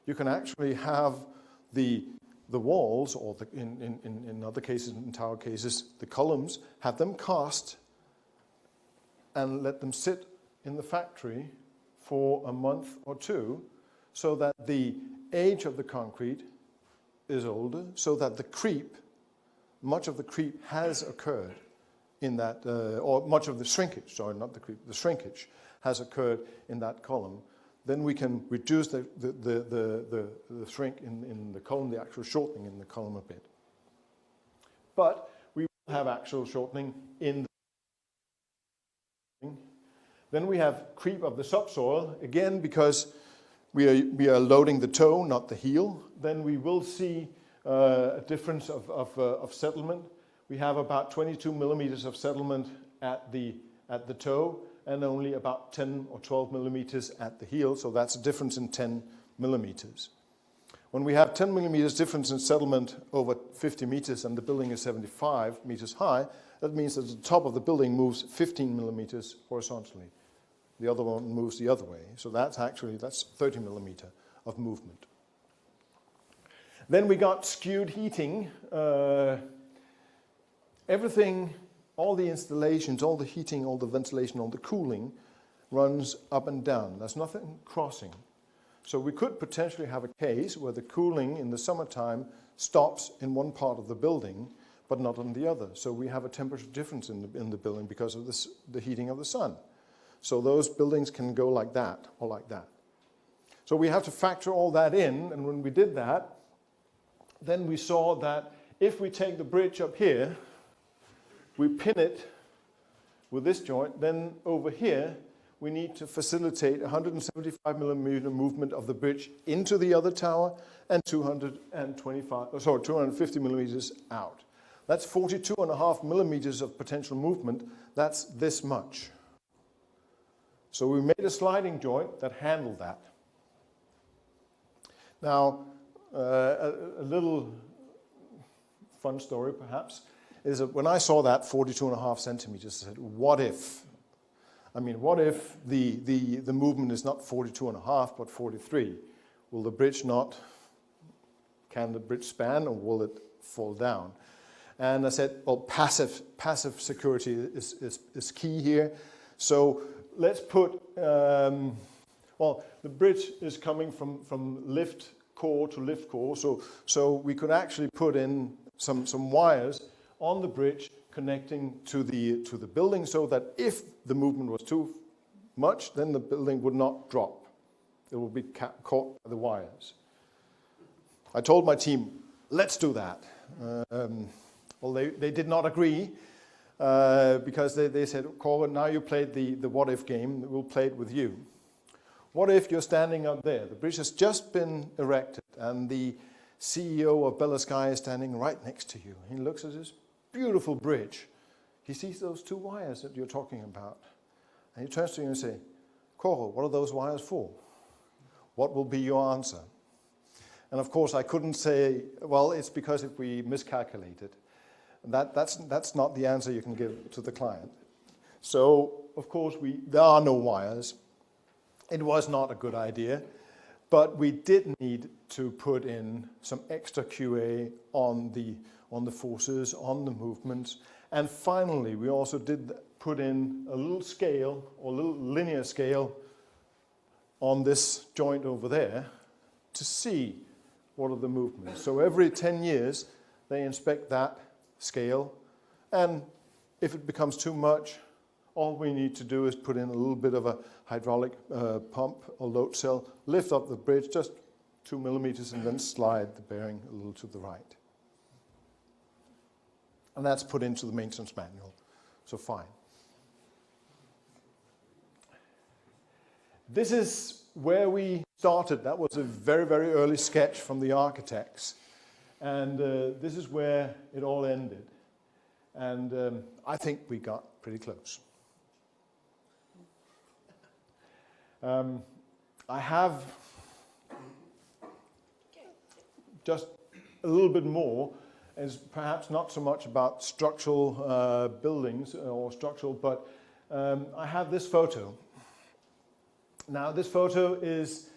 you can actually have the walls, or in other cases, in tower cases, the columns, have them cast and let them sit in the factory for a month or two, so that the age of the concrete is older, so that the creep, much of the creep has occurred in that, or much of the shrinkage, sorry, not the creep, the shrinkage has occurred in that column. Then we can reduce the shrink in the column, the actual shortening in the column a bit. But we will have actual shortening in the. Then we have creep of the subsoil, again because we are loading the toe, not the heel. Then we will see a difference of settlement. We have about 22 millimeters of settlement at the toe, and only about 10 or 12 millimeters at the heel, so that's a difference in 10 millimeters. When we have 10 millimeters difference in settlement over 50 meters and the building is 75 meters high, that means that the top of the building moves 15 millimeters horizontally. The other one moves the other way, so that's 30 millimeter of movement. Then we got skewed heating. Everything, all the installations, all the heating, all the ventilation, all the cooling runs up and down. There's nothing crossing. So we could potentially have a case where the cooling in the summertime stops in one part of the building, but not on the other. So we have a temperature difference in the building because of the heating of the sun. So those buildings can go like that or like that. So we have to factor all that in, and when we did that, then we saw that if we take the bridge up here, we pin it with this joint, then over here we need to facilitate 175 millimeter movement of the bridge into the other tower and 250 millimeters out. That's 42.5 millimeters of potential movement. That's this much. So we made a sliding joint that handled that. Now, a little fun story perhaps is that when I saw that 42.5 centimeters, I said, what if? I mean, what if the movement is not 42.5 but 43? Will the bridge can the bridge span, or will it fall down? And I said, well, passive security is key here. So let's put, well, the bridge is coming from lift core to lift core, so we could actually put in some wires on the bridge connecting to the building, so that if the movement was too much, then the building would not drop. It would be caught by the wires. I told my team, let's do that. Well, they did not agree, because they said, Kaare, now you played the what if game, we'll play it with you. What if you're standing up there? The bridge has just been erected, and the CEO of Bella Sky is standing right next to you. He looks at this beautiful bridge. He sees those two wires that you're talking about. And he turns to you and says, Kaare, what are those wires for? What will be your answer? And of course, I couldn't say, well, it's because if we miscalculated. That's not the answer you can give to the client. So, of course, there are no wires. It was not a good idea, but we did need to put in some extra QA on the forces, on the movements. And finally, we also did put in a little scale, or a little linear scale, on this joint over there to see what are the movements. So every 10 years, they inspect that scale, and if it becomes too much, all we need to do is put in a little bit of a hydraulic pump or load cell, lift up the bridge just 2 millimeters, and then slide the bearing a little to the right. And that's put into the maintenance manual, so fine. This is where we started. That was a very, very early sketch from the architects. And this is where it all ended. And I think we got pretty close. I have just a little bit more, is perhaps not so much about structural buildings or structural, but I have this photo. Now this photo is,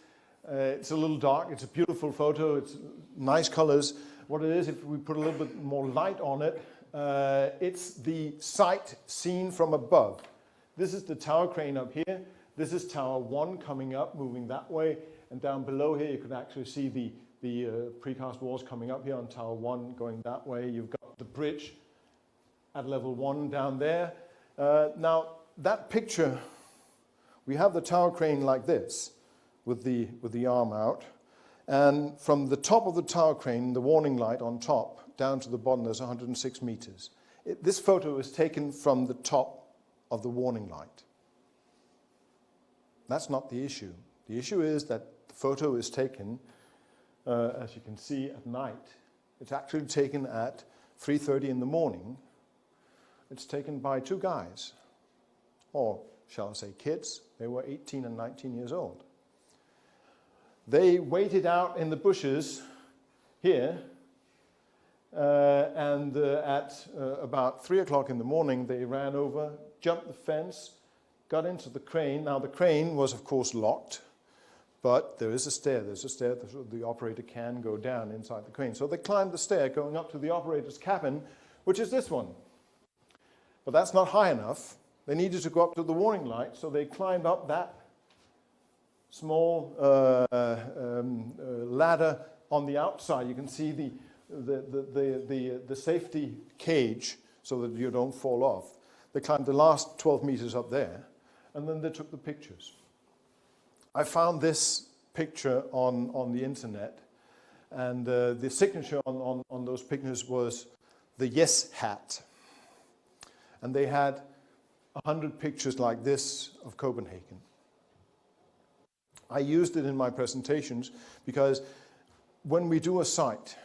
it's a little dark, it's a beautiful photo, it's nice colors. What it is, if we put a little bit more light on it, it's the site seen from above. This is the tower crane up here. This is tower 1 coming up, moving that way. And down below here, you can actually see the precast walls coming up here on tower 1, going that way. You've got the bridge at level 1 down there. Now, that picture, we have the tower crane like this, with the arm out. And from the top of the tower crane, the warning light on top, down to the bottom, there's 106 meters. This photo is taken from the top of the warning light. That's not the issue. The issue is that the photo is taken, as you can see, at night. It's actually taken at 3:30 in the morning. It's taken by 2 guys, or shall I say kids. They were 18 and 19 years old. They waited out in the bushes here, and at about 3 o'clock in the morning, they ran over, jumped the fence, got into the crane. Now the crane was of course locked, but there is a stair. There's a stair that the operator can go down inside the crane. So they climbed the stair going up to the operator's cabin, which is this one. But that's not high enough. They needed to go up to the warning light, so they climbed up that small ladder on the outside. You can see the safety cage so that you don't fall off. They climbed the last 12 meters up there, and then they took the pictures. I found this picture on the internet, and the signature on those pictures was the Yes hat. And they had 100 pictures like this of Copenhagen. I used it in my presentations because when we do a site,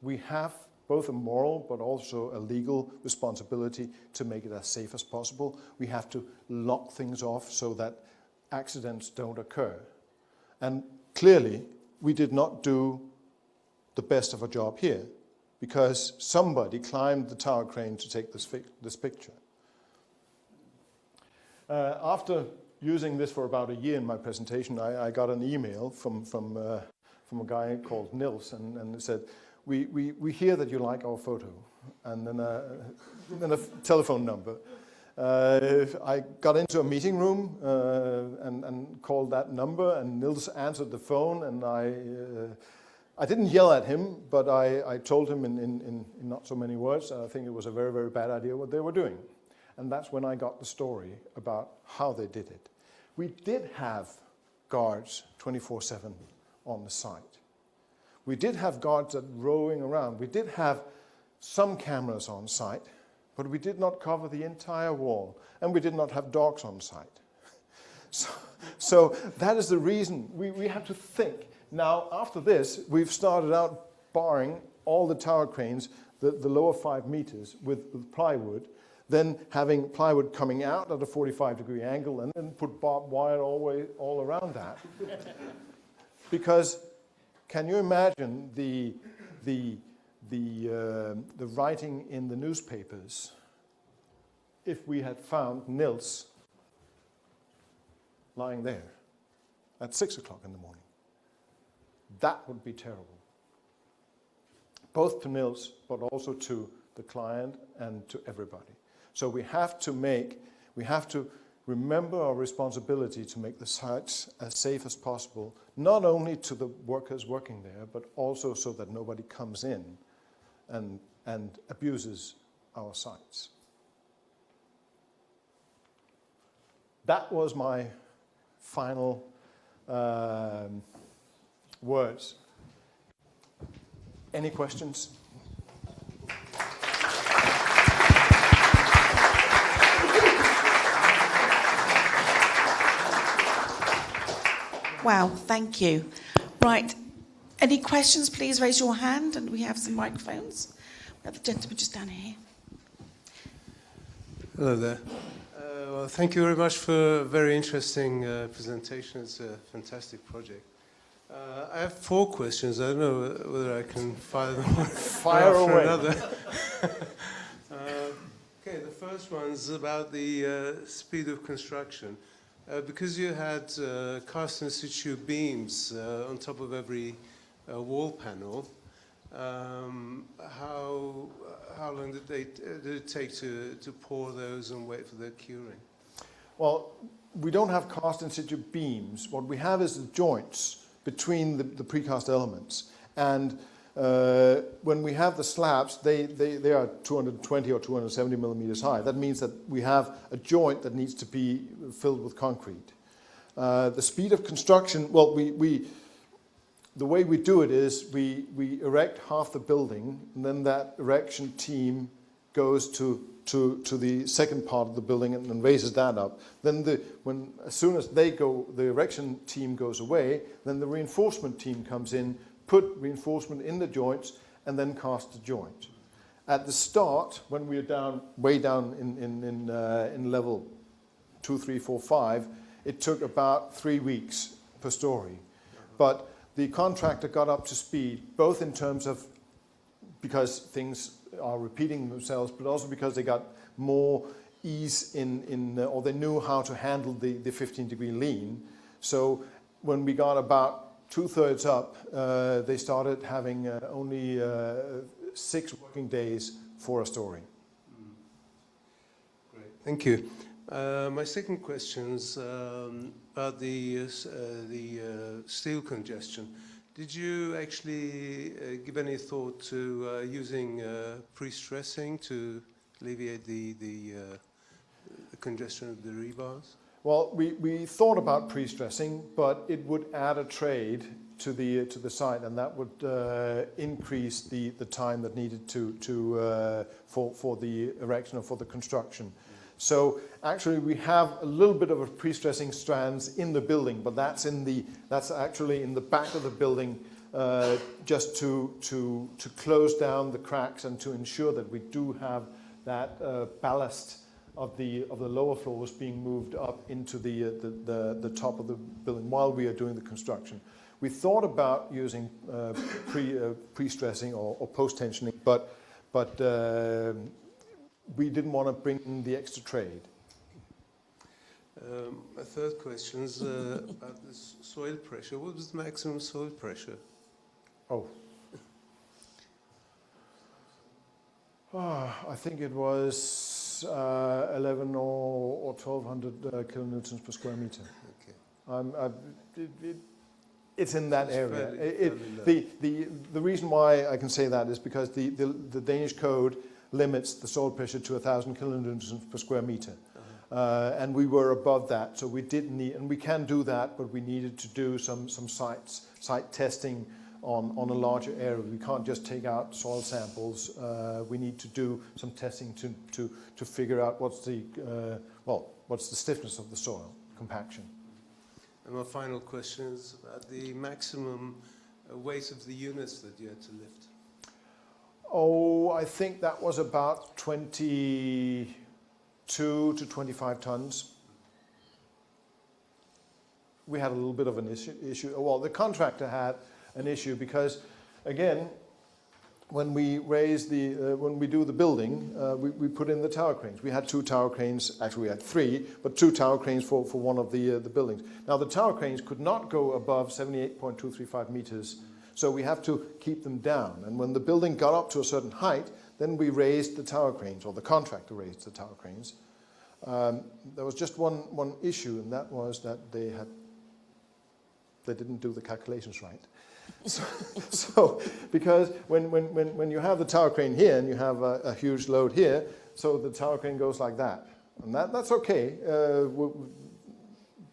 we have both a moral but also a legal responsibility to make it as safe as possible. We have to lock things off so that accidents don't occur. And clearly, we did not do the best of a job here because somebody climbed the tower crane to take this picture. After using this for about a year in my presentation, I got an email from a guy called Nils, and it said, we hear that you like our photo, and then a telephone number. I got into a meeting room and called that number, and Nils answered the phone, and I didn't yell at him, but I told him in not so many words, I think it was a very, very bad idea what they were doing. And that's when I got the story about how they did it. We did have guards 24/7 on the site. We did have guards that rowing around. We did have some cameras on site, but we did not cover the entire wall, and we did not have dogs on site. So that is the reason we have to think. Now, after this, we've started out barring all the tower cranes, the lower 5 meters with plywood, then having plywood coming out at a 45-degree angle, and then put barbed wire all around that. Because can you imagine the writing in the newspapers if we had found Nils lying there at 6 o'clock in the morning? That would be terrible. Both to Nils, but also to the client and to everybody. So we have to remember our responsibility to make the sites as safe as possible, not only to the workers working there, but also so that nobody comes in and abuses our sites. That was my final words. Any questions? Wow, thank you. Right, any questions, please raise your hand, and we have some microphones. We have the gentleman just down here. Hello there. Well, thank you very much for a very interesting presentation. It's a fantastic project. I have 4 questions. I don't know whether I can fire them one Fire after away. another. Okay, the first one's about the speed of construction. Because you had cast in situ beams on top of every wall panel, how long did it take to pour those and wait for their curing? Well, we don't have cast in situ beams. What we have is the joints between the precast elements. And when we have the slabs, they are 220 or 270 millimeters high. That means that we have a joint that needs to be filled with concrete. The speed of construction, well, the way we do it is we erect half the building, and then that erection team goes to the second part of the building and then raises that up. Then as soon as the erection team goes away, then the reinforcement team comes in, put reinforcement in the joints, and then cast the joint. At the start, when we are way down in level 2, 3, 4, 5, it took about 3 weeks per story. But the contractor got up to speed, both in terms of because things are repeating themselves, but also because they got more ease or they knew how to handle the 15-degree lean. So when we got about 2/3 up, they started having only 6 working days for a story. Great, thank you. My second question is about the steel congestion. Did you actually give any thought to using pre-stressing to alleviate the congestion of the rebars? Well, we thought about pre-stressing, but it would add a trade to the site, and that would increase the time that needed for the erection or for the construction. So actually, we have a little bit of a pre-stressing strands in the building, but that's actually in the back of the building, just to close down the cracks and to ensure that we do have that ballast of the lower floors being moved up into the top of the building while we are doing the construction. We thought about using pre-stressing or post-tensioning, but we didn't want to bring in the extra trade. My third question is about the soil pressure. What was the maximum soil pressure? I think it was 11 or 1,200 kilonewtons per square meter. Okay. It's in that area. Fairly The reason why I can say that is because the Danish code limits the soil pressure to 1,000 kilonewtons per square meter. And we were above that, so we did need, and we can do that, but we needed to do some site testing on a larger area. We can't just take out soil samples. We need to do some testing to figure out what's the stiffness of the soil, compaction. And my final question is about the maximum weight of the units that you had to lift. I think that was about 22 to 25 tons. We had a little bit of an issue. Well, the contractor had an issue because, again, when we when we do the building, we put in the tower cranes. We had 2 tower cranes, actually we had 3, but 2 tower cranes for one of the buildings. Now the tower cranes could not go above 78.235 meters, so we have to keep them down. And when the building got up to a certain height, then we raised the tower cranes, or the contractor raised the tower cranes. There was just one issue, and that was that they didn't do the calculations right. So because when you have the tower crane here and you have a huge load here, so the tower crane goes like that, and that's okay.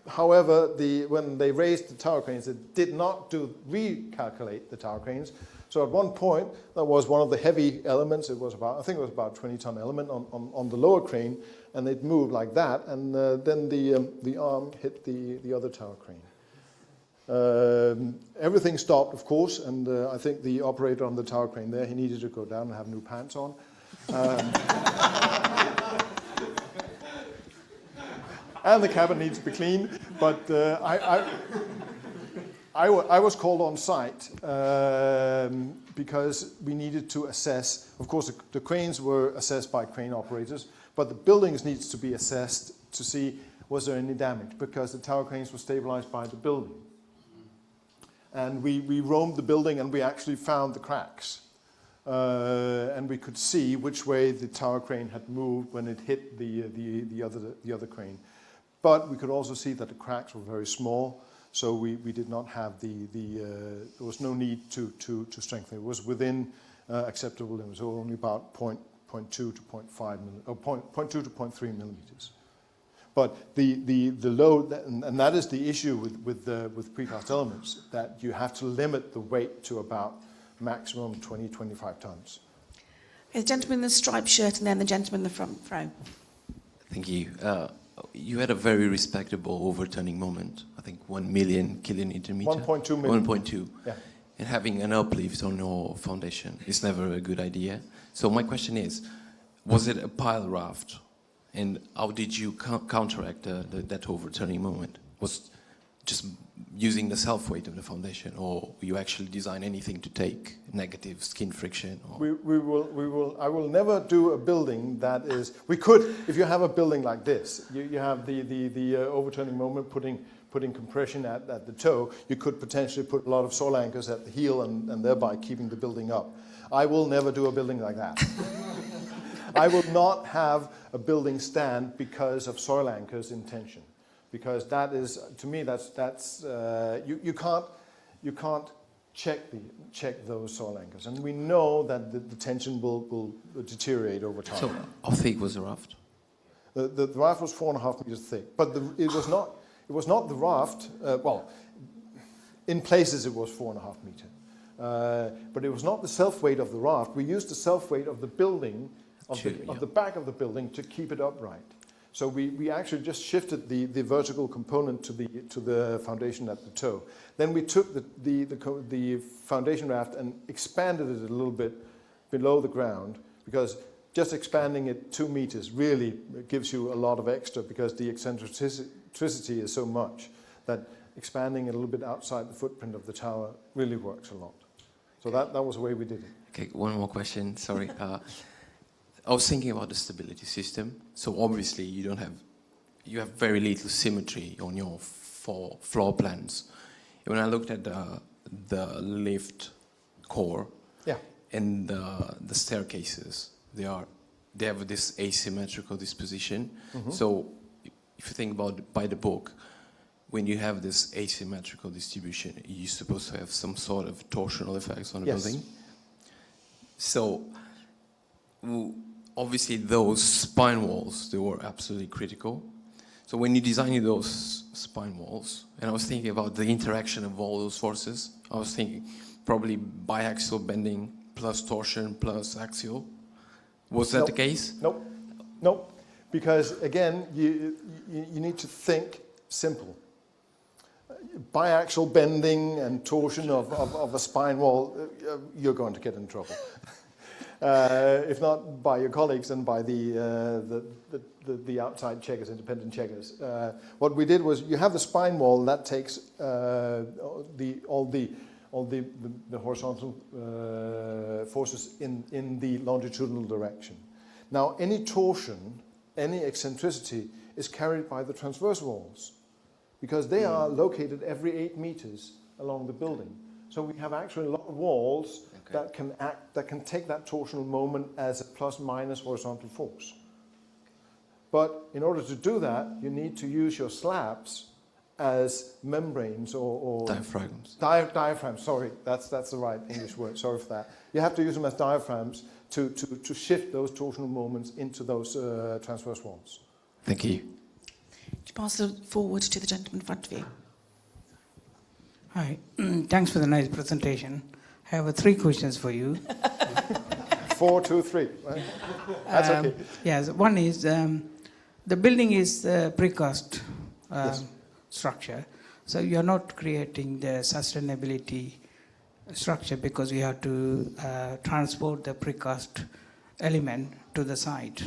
However, when they raised the tower cranes, they did not recalculate the tower cranes. So at one point, that was one of the heavy elements. It was I think it was about 20-ton element on the lower crane, and it moved like that, and then the arm hit the other tower crane. Everything stopped, of course, and I think the operator on the tower crane there, he needed to go down and have new pants on. And the cabin needs to be cleaned, but I was called on site because we needed to assess, of course the cranes were assessed by crane operators, but the buildings needs to be assessed to see was there any damage, because the tower cranes were stabilized by the building. And we roamed the building and we actually found the cracks. And we could see which way the tower crane had moved when it hit the other crane. But we could also see that the cracks were very small, so we did not have there was no need to strengthen. It was within acceptable limits, so only about 0.2 to 0.5 or 0.2 to 0.3 millimeters. But the load, and that is the issue with precast elements, that you have to limit the weight to about maximum 20-25 tons. Okay, the gentleman in the striped shirt and then the gentleman in the front row. Thank you. You had a very respectable overturning moment. I think 1 million kilonewton meter. 1.2 million. 1.2. Yeah. And having an uplift on your foundation is never a good idea. So my question is, was it a pile raft? And how did you counteract that overturning moment? Was just using the self-weight of the foundation, or you actually design anything to take negative skin friction? Or? I will never do a building that is. We could, if you have a building like this, you have the overturning moment, putting compression at the toe. You could potentially put a lot of soil anchors at the heel and thereby keeping the building up. I will never do a building like that. I will not have a building stand because of soil anchors in tension, because that is, to me, you can't check those soil anchors, and we know that the tension will deteriorate over time. So how thick was the raft? The raft was 4.5 meters thick, but it was not the raft. Well, in places it was 4.5 meters, but it was not the self weight of the raft. We used the self weight of the building. Of the back of the building to keep it upright. So we actually just shifted the vertical component to the foundation at the toe. Then we took the foundation raft and expanded it a little bit below the ground, because just expanding it 2 meters really gives you a lot of extra, because the eccentricity is so much that expanding it a little bit outside the footprint of the tower really works a lot. So that was the way we did it. Okay, one more question, sorry. I was thinking about the stability system. So obviously you have very little symmetry on your floor plans. When I looked at the lift core, yeah, and the staircases, they have this asymmetrical disposition. Mm-hmm. So if you think about by the book, when you have this asymmetrical distribution, you're supposed to have some sort of torsional effects on the building. So obviously those spine walls, they were absolutely critical. So when you design those spine walls, and I was thinking about the interaction of all those forces, I was thinking probably biaxial bending plus torsion plus axial. Was that the case? Nope. Because again, you need to think simple. Biaxial bending and torsion of a spine wall, you're going to get in trouble. If not by your colleagues, then by the outside checkers, independent checkers. What we did was, you have the spine wall that takes all the horizontal forces in the longitudinal direction. Now, any torsion, any eccentricity is carried by the transverse walls, because they are located every 8 meters along the building. So we have actually a lot of walls that can take that torsional moment as a plus minus horizontal force. But in order to do that, you need to use your slabs as membranes or diaphragms. Diaphragms, sorry, that's the right English word, sorry for that. You have to use them as diaphragms to shift those torsional moments into those transverse walls. Thank you. Would you pass it forward to the gentleman in front of you? Hi, thanks for the nice presentation. I have 3 questions for you. 4, 2, 3. Right? That's okay. Yes, one is the building is precast structure, so you're not creating the sustainability structure because you have to transport the precast element to the site.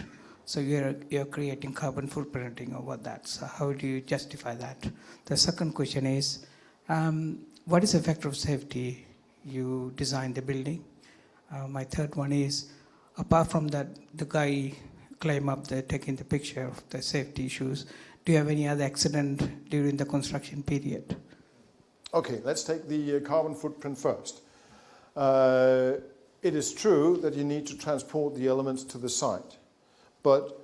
So you're creating carbon footprinting over that. So how do you justify that? The second question is, what is the factor of safety you design the building? My third one is, apart from that, the guy climb up there taking the picture of the safety issues, do you have any other accident during the construction period? Okay, let's take the carbon footprint first. It is true that you need to transport the elements to the site, but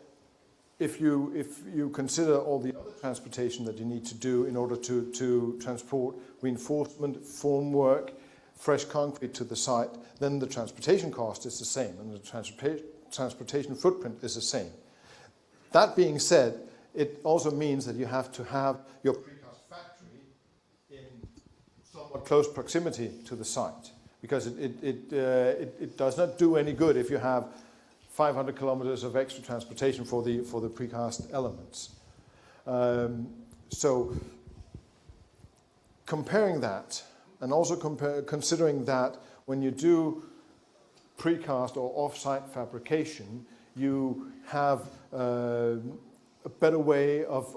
if you consider all the other transportation that you need to do in order to transport reinforcement, formwork, fresh concrete to the site, then the transportation cost is the same and the transportation footprint is the same. That being said, it also means that you have to have your precast factory in somewhat close proximity to the site, because it does not do any good if you have 500 kilometers of extra transportation for the precast elements. So comparing that, and also considering that when you do precast or off-site fabrication, you have a better way of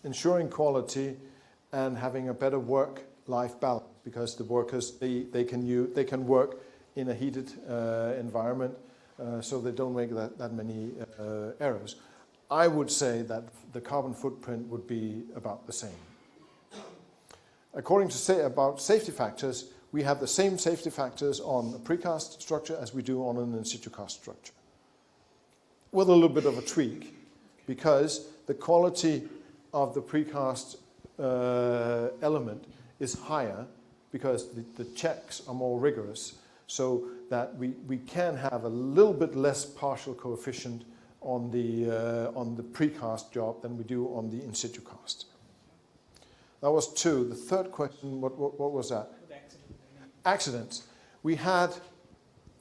ensuring quality and having a better work-life balance, because the workers they can work in a heated environment, so they don't make that many errors. I would say that the carbon footprint would be about the same. According to about safety factors, we have the same safety factors on a precast structure as we do on an in-situ cast structure, with a little bit of a tweak, because the quality of the precast element is higher, because the checks are more rigorous, so that we can have a little bit less partial coefficient on the precast job than we do on the in-situ cast. That was two. The third question, what was that? Accidents. We had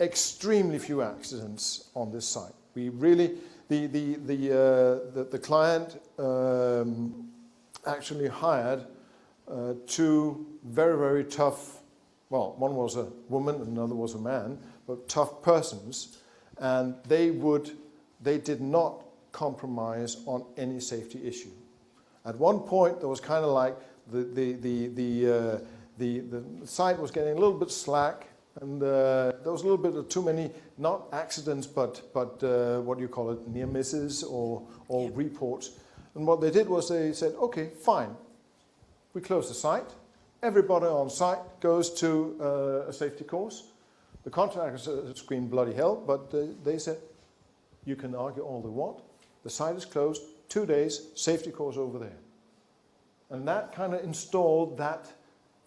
extremely few accidents on this site. We really, the client actually hired two very, very tough, well, one was a woman and another was a man, but tough persons, and they did not compromise on any safety issue. At one point, there was kind of like the site was getting a little bit slack, and there was a little bit of too many, not accidents, but what do you call it, near misses or reports. And what they did was they said, okay, fine, we close the site. Everybody on site goes to a safety course. The contractors screamed bloody hell, but they said, you can argue all they want. The site is closed, 2 days, safety course over there. And that kind of installed that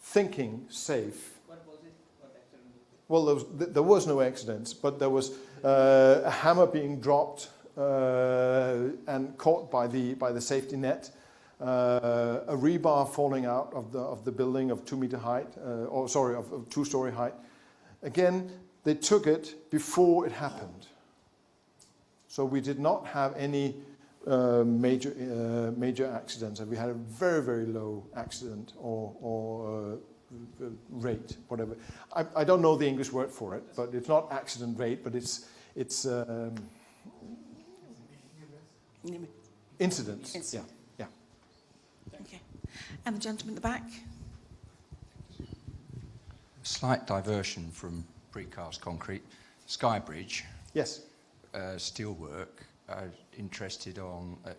thinking safe. What was it? What accident was it? Well, there was no accidents, but there was a hammer being dropped and caught by the safety net, a rebar falling out of the building of 2 meter height, of 2-story height. Again, they took it before it happened. So we did not have any major accidents, and we had a very, very low accident or rate, whatever. I don't know the English word for it, but it's not accident rate, but it's incidents. Yeah. Okay. And the gentleman at the back. Slight diversion from precast concrete. Skybridge. Yes. Steelwork. Interested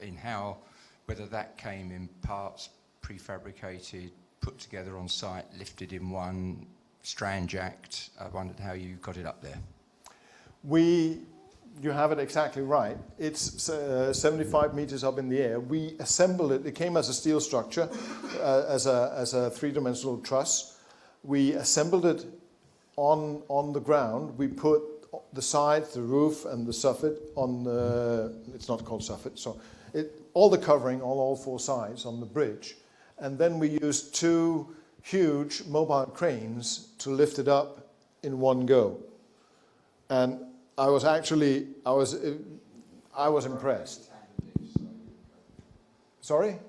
in how, whether that came in parts prefabricated, put together on site, lifted in one, strand jacked. I wondered how you got it up there. You have it exactly right. It's 75 meters up in the air. We assembled it. It came as a steel structure, as a three-dimensional truss. We assembled it on the ground. We put the sides, the roof, and the soffit on the, it's not called soffit, so all the covering on all 4 sides on the bridge. And then we used 2 huge mobile cranes to lift it up in one go. And I was impressed. Sorry?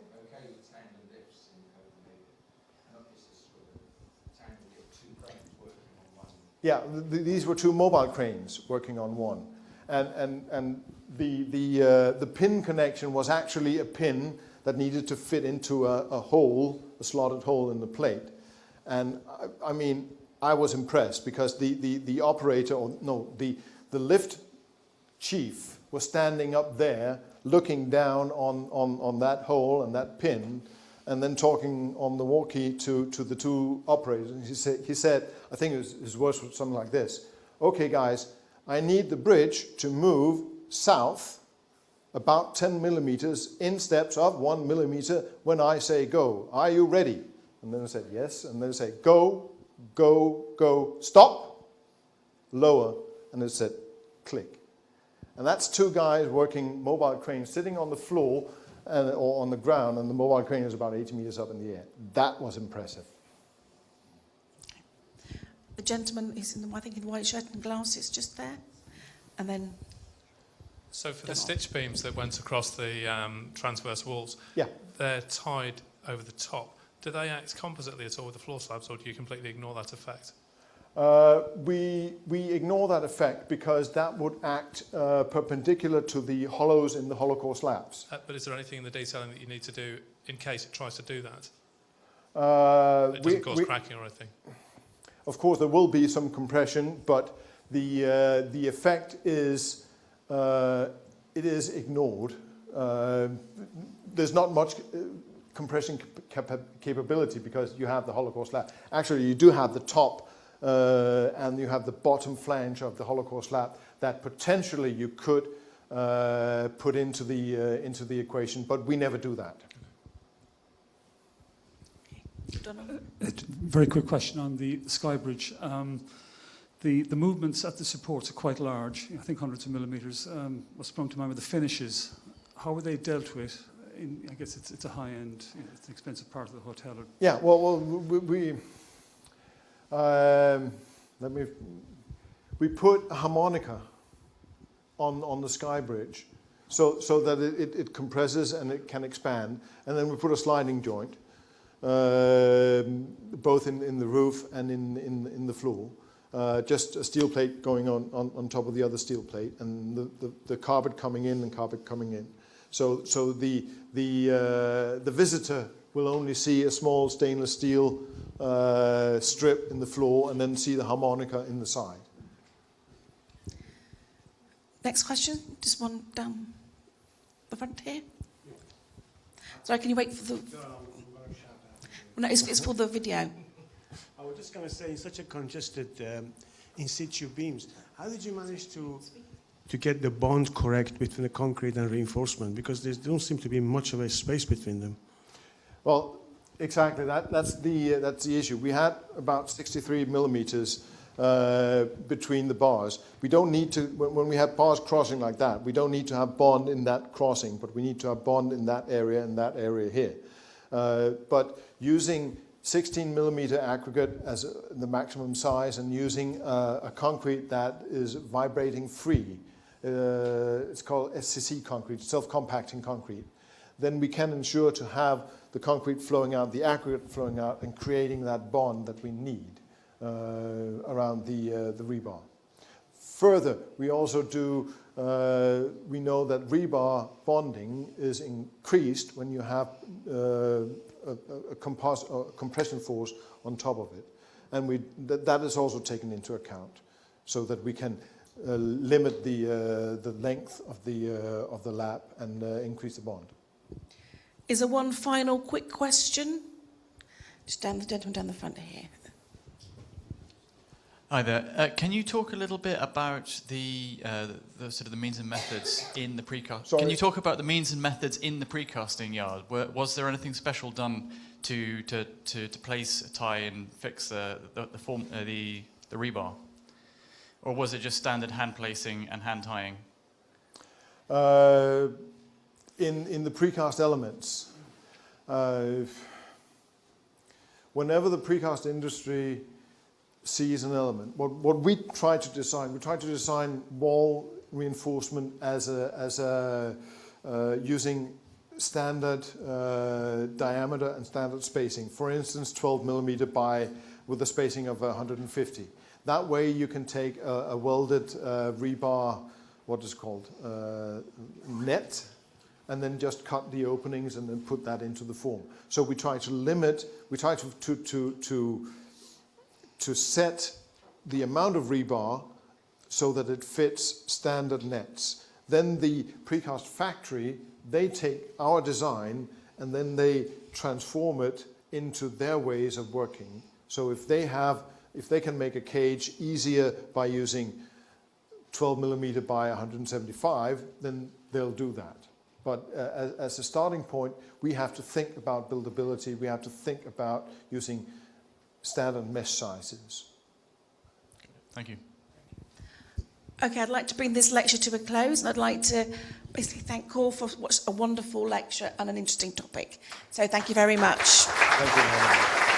Yeah, these were 2 mobile cranes working on one, and the pin connection was actually a pin that needed to fit into a hole, a slotted hole in the plate. And I mean, I was impressed because the operator, or no, the lift chief was standing up there looking down on that hole and that pin, and then talking on the walkie to the two operators. And he said, I think his words were something like this: "Okay, guys, I need the bridge to move south about 10 millimeters in steps of 1 millimeter when I say go. Are you ready?" And then I said, yes. And then I say, go, go, go, stop, lower. And it said, click. And that's two guys working mobile cranes sitting on the floor or on the ground, and the mobile crane is about 80 meters up in the air. That was impressive. The gentleman is in the, I think, in white shirt and glasses, just there. And then... So for the stitch beams that went across the transverse walls, Yeah. they're tied over the top. Do they act compositely at all with the floor slabs, or do you completely ignore that effect? We ignore that effect because that would act perpendicular to the hollows in the hollow core slabs. But is there anything in the detailing that you need to do in case it tries to do that? It doesn't cause cracking or anything? Of course, there will be some compression, but the effect is it is ignored. There's not much compression capability because you have the hollow core slab. Actually, you do have the top and you have the bottom flange of the hollow core slab that potentially you could put into the equation, but we never do that. Very quick question on the sky bridge. The movements at the supports are quite large, I think hundreds of millimeters. What's sprung to mind with the finishes? How were they dealt with? I guess it's a high-end, it's an expensive part of the hotel. Yeah, well we put a harmonica on the sky bridge, so that it compresses and it can expand, and then we put a sliding joint, both in the roof and in the floor. Just a steel plate going on top of the other steel plate, and the carpet coming in and carpet coming in. So the visitor will only see a small stainless steel strip in the floor, and then see the harmonica in the side. Next question, just one down the front here. Sorry, can you wait for the... No, it's for the video. I was just going to say, in such a congested in situ beams, how did you manage to get the bond correct between the concrete and reinforcement? Because there don't seem to be much of a space between them. Well, exactly. That's the issue. We had about 63 millimeters between the bars. We don't need to, when we have bars crossing like that, we don't need to have bond in that crossing, but we need to have bond in that area and that area here. But using 16 millimeter aggregate as the maximum size, and using a concrete that is vibrating free, it's called SCC concrete, self-compacting concrete, then we can ensure to have the concrete flowing out, the aggregate flowing out, and creating that bond that we need around the rebar. Further, we also do, we know that rebar bonding is increased when you have a compression force on top of it. And that is also taken into account, so that we can limit the length of the lap and increase the bond. Is there one final quick question? Just the gentleman down the front here. Hi there. Can you talk a little bit about the sort of the means and methods in the precast? Can you talk about the means and methods in the precasting yard? Was there anything special done to place, tie, and fix the rebar, or was it just standard hand placing and hand tying? In the precast elements, whenever the precast industry sees an element, what we try to design wall reinforcement as using standard diameter and standard spacing. For instance, 12 millimeter with a spacing of 150. That way you can take a welded rebar, what is called net, and then just cut the openings and then put that into the form. So we try to limit, we try to set the amount of rebar so that it fits standard nets. Then the precast factory, they take our design and then they transform it into their ways of working. So if they can make a cage easier by using 12 millimeter by 175, then they'll do that. But as a starting point, we have to think about buildability. We have to think about using standard mesh sizes. Thank you. Okay, I'd like to bring this lecture to a close, and I'd like to basically thank Kaare for what's a wonderful lecture and an interesting topic. So thank you very much. Thank you very much.